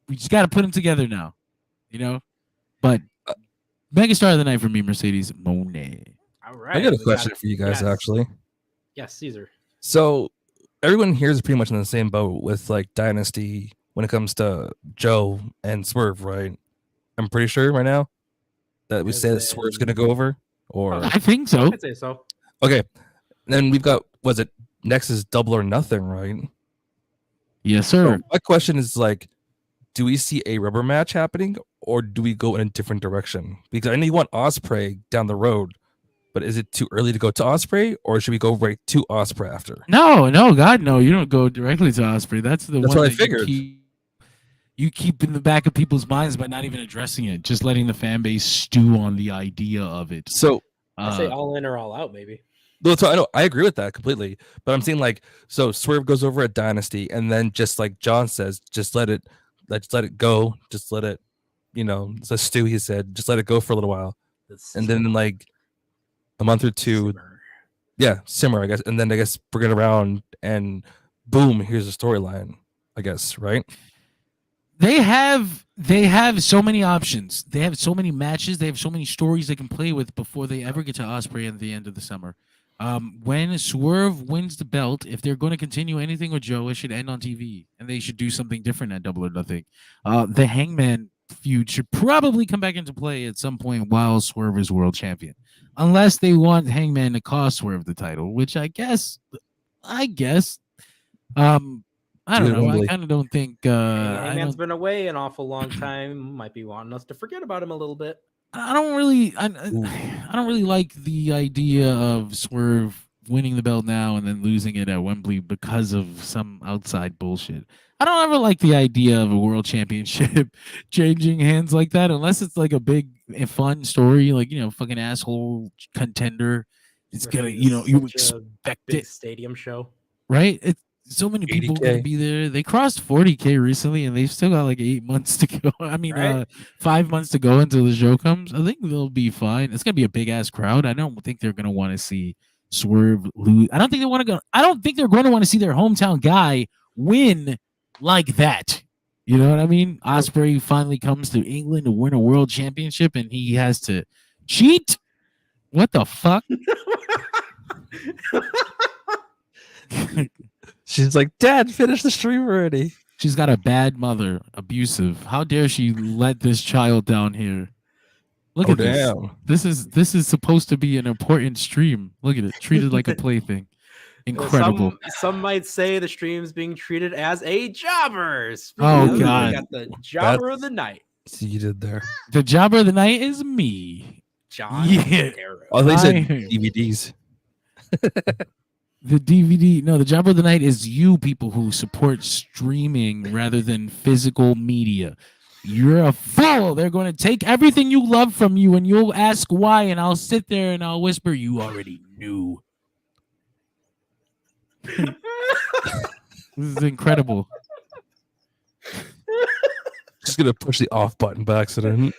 We just got to put them together now, you know. But megastar of the night for me, Mercedes Moné. All right, I got a question for you guys, actually. Yes, Caesar. So everyone here is pretty much in the same boat with like Dynasty when it comes to Joe and Swerve, right? I'm pretty sure right now that we say that Swerve's going to go over. Or I think so. I'd say so. Okay, then we've got next is Double or Nothing, right? Yes, sir. So my question is like, do we see a rubber match happening, or do we go in a different direction? Because I know you want Ospreay down the road, but is it too early to go to Ospreay, or should we go right to Ospreay after? No, God, no. You don't go directly to Ospreay. That's one what I figured. You keep in the back of people's minds, but not even addressing it. Just letting the fan base stew on the idea of it. So I say all in or all out, maybe. So I know I agree with that completely, but I'm saying like, so Swerve goes over at Dynasty, and then just like John says, just let it go, just let it, you know, it's a stew. He said, just let it go for a little while, and then like a month or two, simmer, I guess, and then I guess bring it around, and boom, here's a storyline, I guess, right? They have so many options. They have so many matches. They have so many stories they can play with before they ever get to Ospreay at the end of the summer. When Swerve wins the belt, if they're going to continue anything with Joe, it should end on TV, and they should do something different at Double or Nothing. The Hangman feud should probably come back into play at some point while Swerve is world champion, unless they want Hangman to cost Swerve the title, which I guess. I don't know. I kind of don't think. Hangman's been away an awful long time. Might be wanting us to forget about him a little bit. I don't really like the idea of Swerve winning the belt now and then losing it at Wembley because of some outside bullshit. I don't ever like the idea of a world championship changing hands like that, unless it's like a big fun story, like, you know, fucking asshole contender. It's gonna, you know, you expect it. Stadium show, right? It's so many people gonna be there. They crossed 40K recently, and they've still got like 8 months to go. I mean, 5 months to go until the show comes. I think they'll be fine. It's gonna be a big ass crowd. I don't think they're gonna want to see Swerve lose. I don't think they're going to want to see their hometown guy win like that. You know what I mean? Ospreay finally comes to England to win a world championship, and he has to cheat. What the fuck? She's like, Dad, finish the stream already. She's got a bad mother, abusive. How dare she let this child down here? Look at this. This is supposed to be an important stream. Look at it, treated like a plaything. Incredible. Some might say the stream's being treated as a jobber. Oh God! We got the jobber of the night. See, you did there. The jobber of the night is me, John. Yeah. Oh, they said DVDs. The jobber of the night is you people who support streaming rather than physical media. You're a fool. They're going to take everything you love from you, and you'll ask why, and I'll sit there and I'll whisper, you already knew. This is incredible. just gonna push the off button by accident.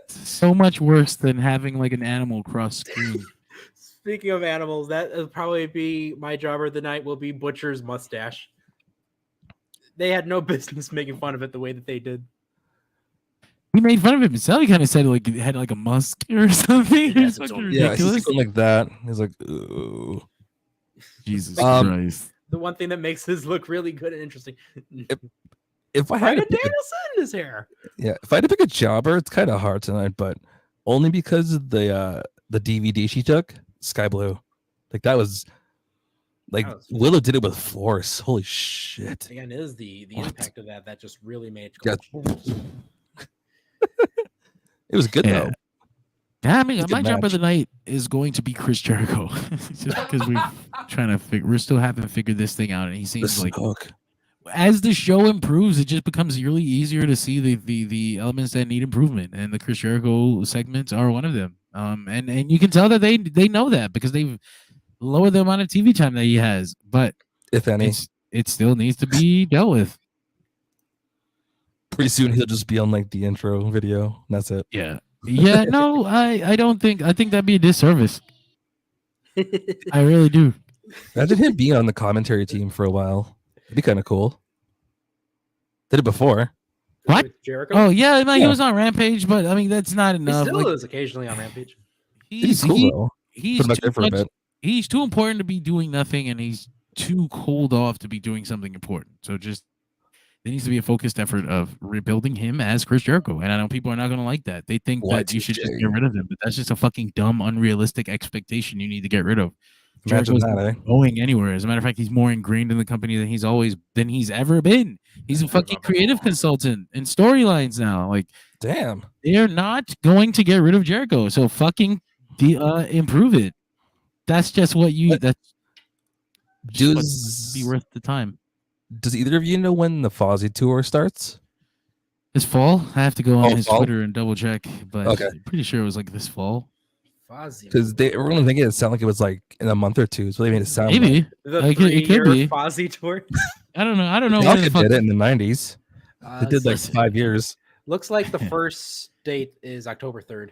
So much worse than having like an animal cross screen. Speaking of animals, that will probably be my jobber of the night. Will be Butcher's mustache. They had no business making fun of it the way that they did. He made fun of himself. He kind of said like it had like a musk or something. Yeah, It's fucking Yeah, ridiculous. he's going like that. He's like, ooh. Jesus Um, Christ. The one thing that makes his look really good and interesting. If I had Brandon to pick Danielson in his hair. if I had to pick a jobber, it's kind of hard tonight, but only because of the DVD she took, Sky Blue. Like that was like That was- Willow did it with force. Holy shit. Again, it is the What? impact of that just really made. Yeah. It was good Yeah. though. Yeah, I mean, It's a my good job of match. the night is going to be Chris Jericho, just because we're still haven't figured this thing out, and he The seems like smoke. as the show improves, it just becomes really easier to see the elements that need improvement, and the Chris Jericho segments are one of them. And you can tell that they know that because they've lowered the amount of TV time that he has, but If any. it still needs to be dealt with. Pretty soon he'll just be on like the intro video. And that's it. Yeah. Yeah, no, I don't think that'd be a disservice. I really do. Imagine him being on the commentary team for a while. It'd be kind of cool. Did it before. What? With Jericho? Oh yeah, no, he Yeah. was on Rampage, but I mean that's not He enough. still Like, is occasionally on Rampage. He's cool though. he's Put him back too there for a much- bit. he's too important to be doing nothing, and he's too cold off to be doing something important. So just there needs to be a focused effort of rebuilding him as Chris Jericho. And I know people are not going to like that. They think that you should just Y2J. get rid of him, but that's just a fucking dumb, unrealistic expectation you need to get rid of. Imagine Jericho's that, not eh? going anywhere. As a matter of fact, he's more ingrained in the company than he's ever been. He's a fucking creative consultant in storylines now. Like Damn. they're not going to get rid of Jericho. So fucking improve it. That's just what you. But That's just what Does be worth the time. does either of you know when the Fozzy tour starts? This fall, I have to go on Oh, his fall? Twitter and double check, but Okay. I'm pretty sure it was like this fall. Fozzy. Because they were gonna think it sounded like it was like in a month or two. So they made it sound Maybe like The Like, it could 3-year be. Fozzy tour. I don't know. I don't know. Where the Metallica fuck- did it in the 90s. They did like so- 5 years. Looks like the first date is October 3rd.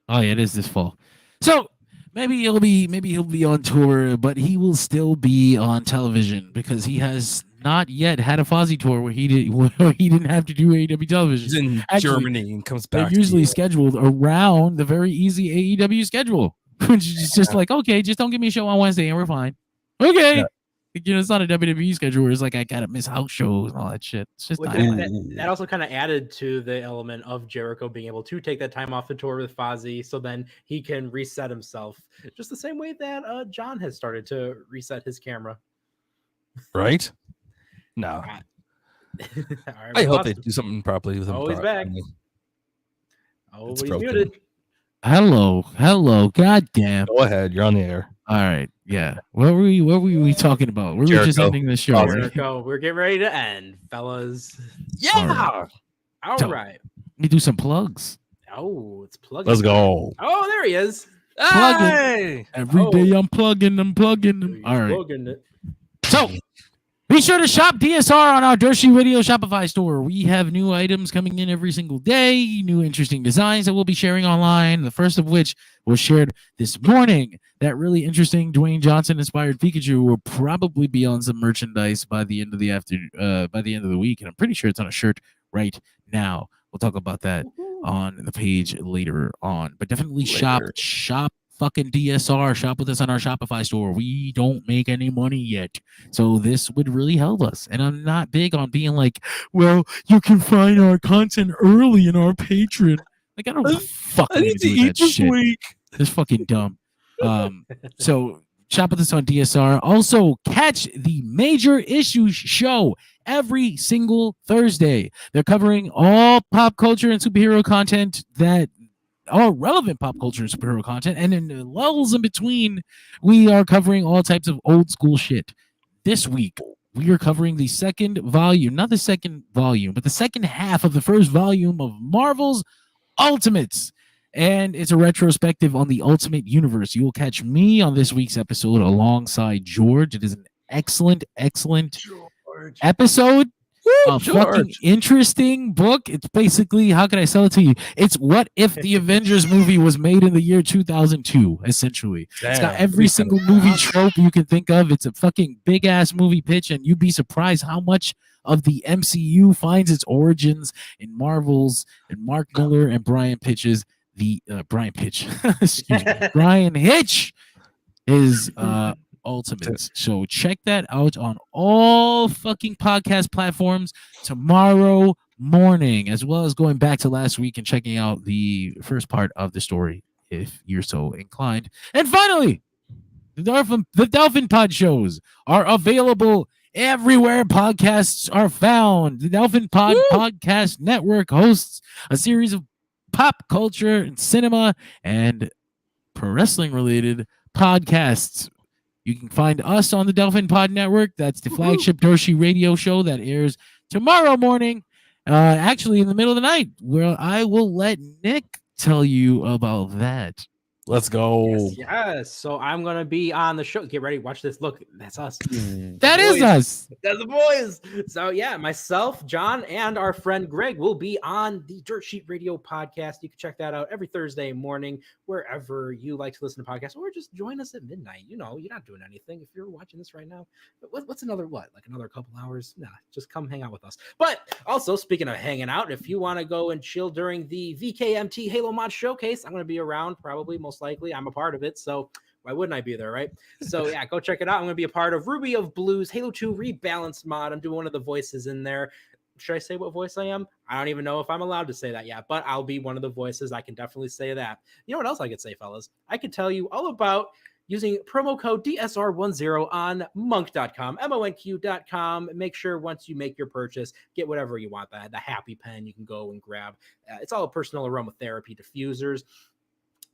Oh yeah, it is this fall. So maybe he'll be on tour, but he will still be on television because he has not yet had a Fozzy tour where he didn't have to do AEW He's television. in Actually, Germany and comes They're back. to usually you. scheduled around the very easy AEW schedule, which is just like, okay, just don't give me a show on Wednesday and we're fine. Okay. Yeah. You know, it's not a WWE schedule where it's like I gotta miss house shows and all that shit. It's just Which not Ooh. happening. that also kind of added to the element of Jericho being able to take that time off the tour with Fozzy, so then he can reset himself, just the same way that John has started to reset his camera. Right? No. All right, I we hope lost they him. do something properly with him. Oh, he's back. finally. Oh, It's but he's broken. muted. Hello, goddamn. Go ahead. You're on the air. All right, yeah. What were we talking about? We were just Jericho. ending the show. Fozzy. Right? Jericho, we're getting ready to end, fellas. Yeah. All So- right. Let me do some plugs. Oh, it's plugging. Let's go. Oh, there he is. Plug it. Hey! Every Oh. day I'm plugging them. He's All right. plugging it. So be sure to shop DSR on our Dirt Sheet Radio Shopify store. We have new items coming in every single day, new interesting designs that we'll be sharing online. The first of which was shared this morning. That really interesting Dwayne Johnson inspired Pikachu will probably be on some merchandise by the end of the week, and I'm pretty sure it's on a shirt right now. We'll talk about that on the page later on. But definitely shop fucking DSR. Shop with us on our Shopify store. We don't make any money yet. So this would really help us. And I'm not big on being like, well, you can find our content early in our Patreon. Like, I don't fucking need to do that shit. It's fucking dumb. So shop with us on DSR. Also, catch the Major Issues show every single Thursday. They're covering all pop culture and superhero content all relevant pop culture and superhero content. And in the levels in between, we are covering all types of old school shit. This week, we are covering the second volume, not the second volume, but the second half of the first volume of Marvel's Ultimates. And it's a retrospective on the Ultimate Universe. You will catch me on this week's episode alongside George. It is an excellent episode. a fucking interesting book. It's basically, how can I sell it to you? It's what if the Avengers movie was made in the year 2002, essentially. It's got every single movie trope you can think of. It's a fucking big ass movie pitch, and you'd be surprised how much of the MCU finds its origins in Marvel's and Mark Miller and Brian Hitch is Ultimates. So check that out on all fucking podcast platforms tomorrow morning, as well as going back to last week and checking out the first part of the story if you're so inclined. And finally, the Dolphin Pod shows are available everywhere podcasts are found. The Dolphin Pod Podcast Network hosts a series of pop culture and cinema and pro wrestling related podcasts. You can find us on the Dolphin Pod Network. That's the flagship Dorshi radio show that airs tomorrow morning, actually in the middle of the night, where I will let Nick tell you about that. Let's go. Yes. So I'm going to be on the show. Get ready. Watch this. Look, that's us. That is us. That's the boys. So yeah, myself, John, and our friend Greg will be on the Dirt Sheet Radio podcast. You can check that out every Thursday morning, wherever you like to listen to podcasts, or just join us at midnight. You know, you're not doing anything. If you're watching this right now, what's another like another couple hours? Nah, just come hang out with us. But also, speaking of hanging out, if you want to go and chill during the VKMT Halo Mod Showcase, I'm going to be around probably most likely. I'm a part of it, so why wouldn't I be there, right? So yeah, go check it out. I'm going to be a part of Ruby of Blues Halo 2 Rebalanced mod. I'm doing one of the voices in there. Should I say what voice I am? I don't even know if I'm allowed to say that yet, but I'll be one of the voices. I can definitely say that. You know what else I could say, fellas? I could tell you all about using promo code DSR10 on monk.com, monq.com. Make sure once you make your purchase, get whatever you want. The happy pen you can go and grab. It's all personal aromatherapy diffusers.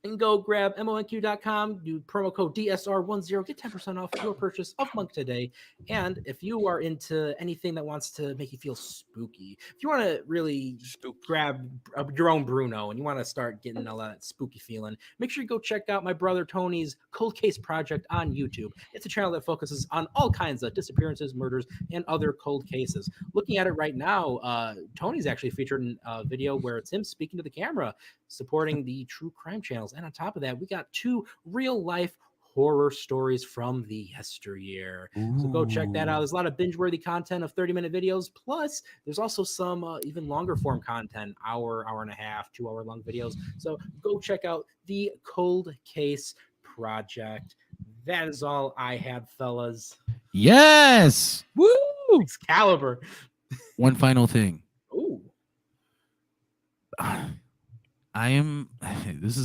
And go grab monq.com, do promo code DSR10, get 10% off your purchase of Monk today. And if you are into anything that wants to make you feel spooky, if you want to really grab your own Bruno and you want to start getting all that spooky feeling, make sure you go check out my brother Tony's Cold Case Project on YouTube. It's a channel that focuses on all kinds of disappearances, murders, and other cold cases. Looking at it right now, Tony's actually featured in a video where it's him speaking to the camera, supporting the true crime channels. And on top of that, we got 2 real-life horror stories from the yesteryear. Ooh. So go check that out. There's a lot of binge-worthy content of 30-minute videos. Plus, there's also some even longer-form content, hour and a half, 2-hour-long videos. So go check out the Cold Case Project. That is all I had, fellas. Yes! Woo! Excalibur. One final thing. Ooh. This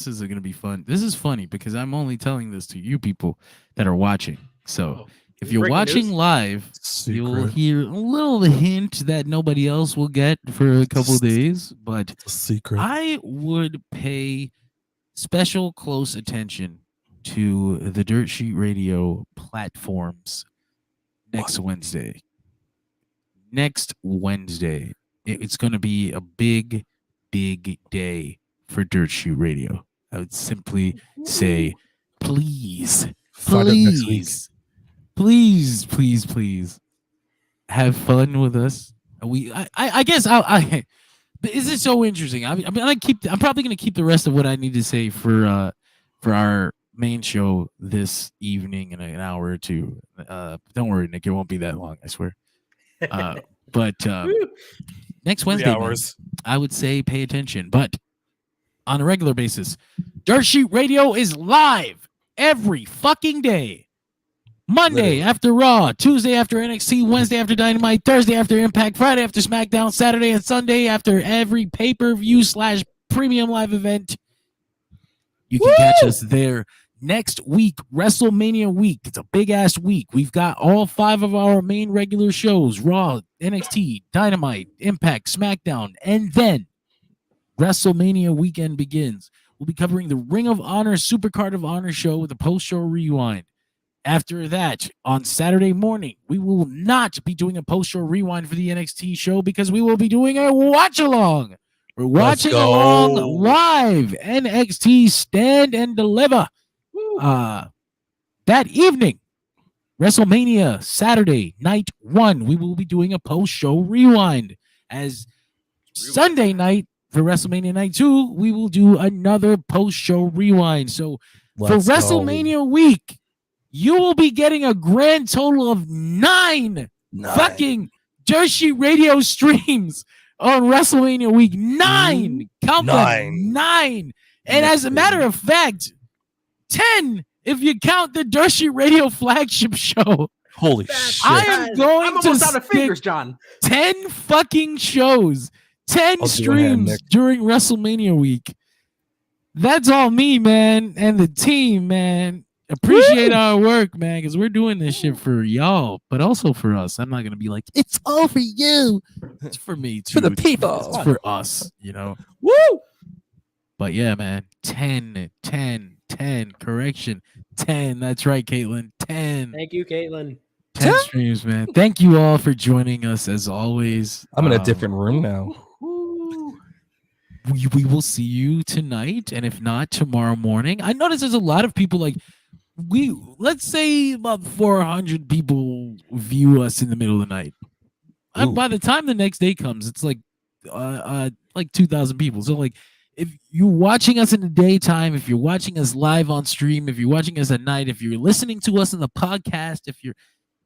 is going to be fun. This is funny because I'm only telling this to you people that are watching. So if you're watching live, you'll hear a little hint that nobody else will get for a couple of days. But secret. I would pay special close attention to the Dirt Sheet Radio platforms next Wednesday. Next Wednesday, it's going to be a big day for Dirt Sheet Radio. I would simply say, please have fun with us. I guess is it so interesting? I'm probably gonna keep the rest of what I need to say for our main show this evening in an hour or two. Don't worry, Nick, it won't be that long, I swear. But next Wednesday, I would say pay attention. But on a regular basis, Dirt Sheet Radio is live every fucking day. Monday after Raw, Tuesday after NXT, Wednesday after Dynamite, Thursday after Impact, Friday after SmackDown, Saturday and Sunday after every pay-per-view / premium live event. You can catch us there. Next week, WrestleMania week. It's a big-ass week. We've got all 5 of our main regular shows, Raw, NXT, Dynamite, Impact, SmackDown, and then WrestleMania weekend begins. We'll be covering the Ring of Honor Supercard of Honor show with a post-show rewind. After that, on Saturday morning, we will not be doing a post-show rewind for the NXT show because we will be doing a watch-along. We're watching along live NXT Stand and Deliver. That evening, WrestleMania Saturday night 1, we will be doing a post-show rewind. As Sunday night for WrestleMania night 2, we will do another post-show rewind. So for WrestleMania week, you will be getting a grand total of 9 fucking Dirt Sheet Radio streams on WrestleMania week. 9. Count them. 9. And as a matter of fact, 10 if you count the Dirt Sheet Radio flagship show. Holy shit. I am going I'm almost out of stick fingers, John. 10 fucking shows, 10 I'll do streams Nick. during WrestleMania week. That's all me, man, and the team, man. Appreciate our work, man, because we're doing this shit for y'all, but also for us. I'm not going to be like, it's all for you. It's for me, too. For the people. It's for us, you know? Woo! But yeah, man, 10, correction, 10. That's right, Caitlin, 10. Thank you, Caitlin. 10 streams, man. Thank you all for joining us, as always. I'm in a different room now. We will see you tonight, and if not, tomorrow morning. I notice there's a lot of people like let's say about 400 people view us in the middle of the night. And by the time the next day comes, it's like 2,000 people. So like, if you're watching us in the daytime, if you're watching us live on stream, if you're watching us at night, if you're listening to us in the podcast,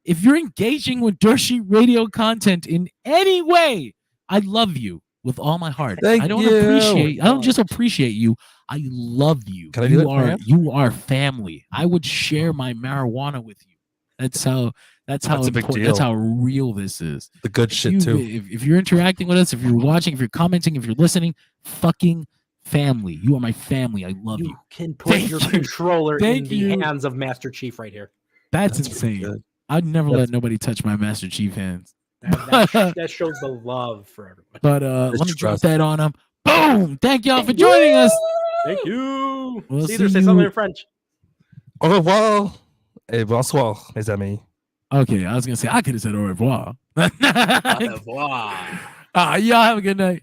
if you're engaging with Dirt Sheet Radio content in any way, I love you with all my heart. I don't just appreciate you. I love you. Can I do You are family. I would share my marijuana with you. That's how That's a big important. deal. That's how real this is. The good shit too. If you're interacting with us, if you're watching, if you're commenting, if you're listening, fucking family. You are my family. I love you. You can put your controller in the you. hands of Master Chief right here. That's insane. I'd never let nobody touch my Master Chief hands. That shows the love for everybody. But let me drop that on them. Boom! Thank y'all for joining us. Thank you. We'll Caesar, see say you. something in French. Au revoir et bonsoir, mes amis. Okay, I was gonna say I could have said au revoir. Au revoir. Y'all have a good night.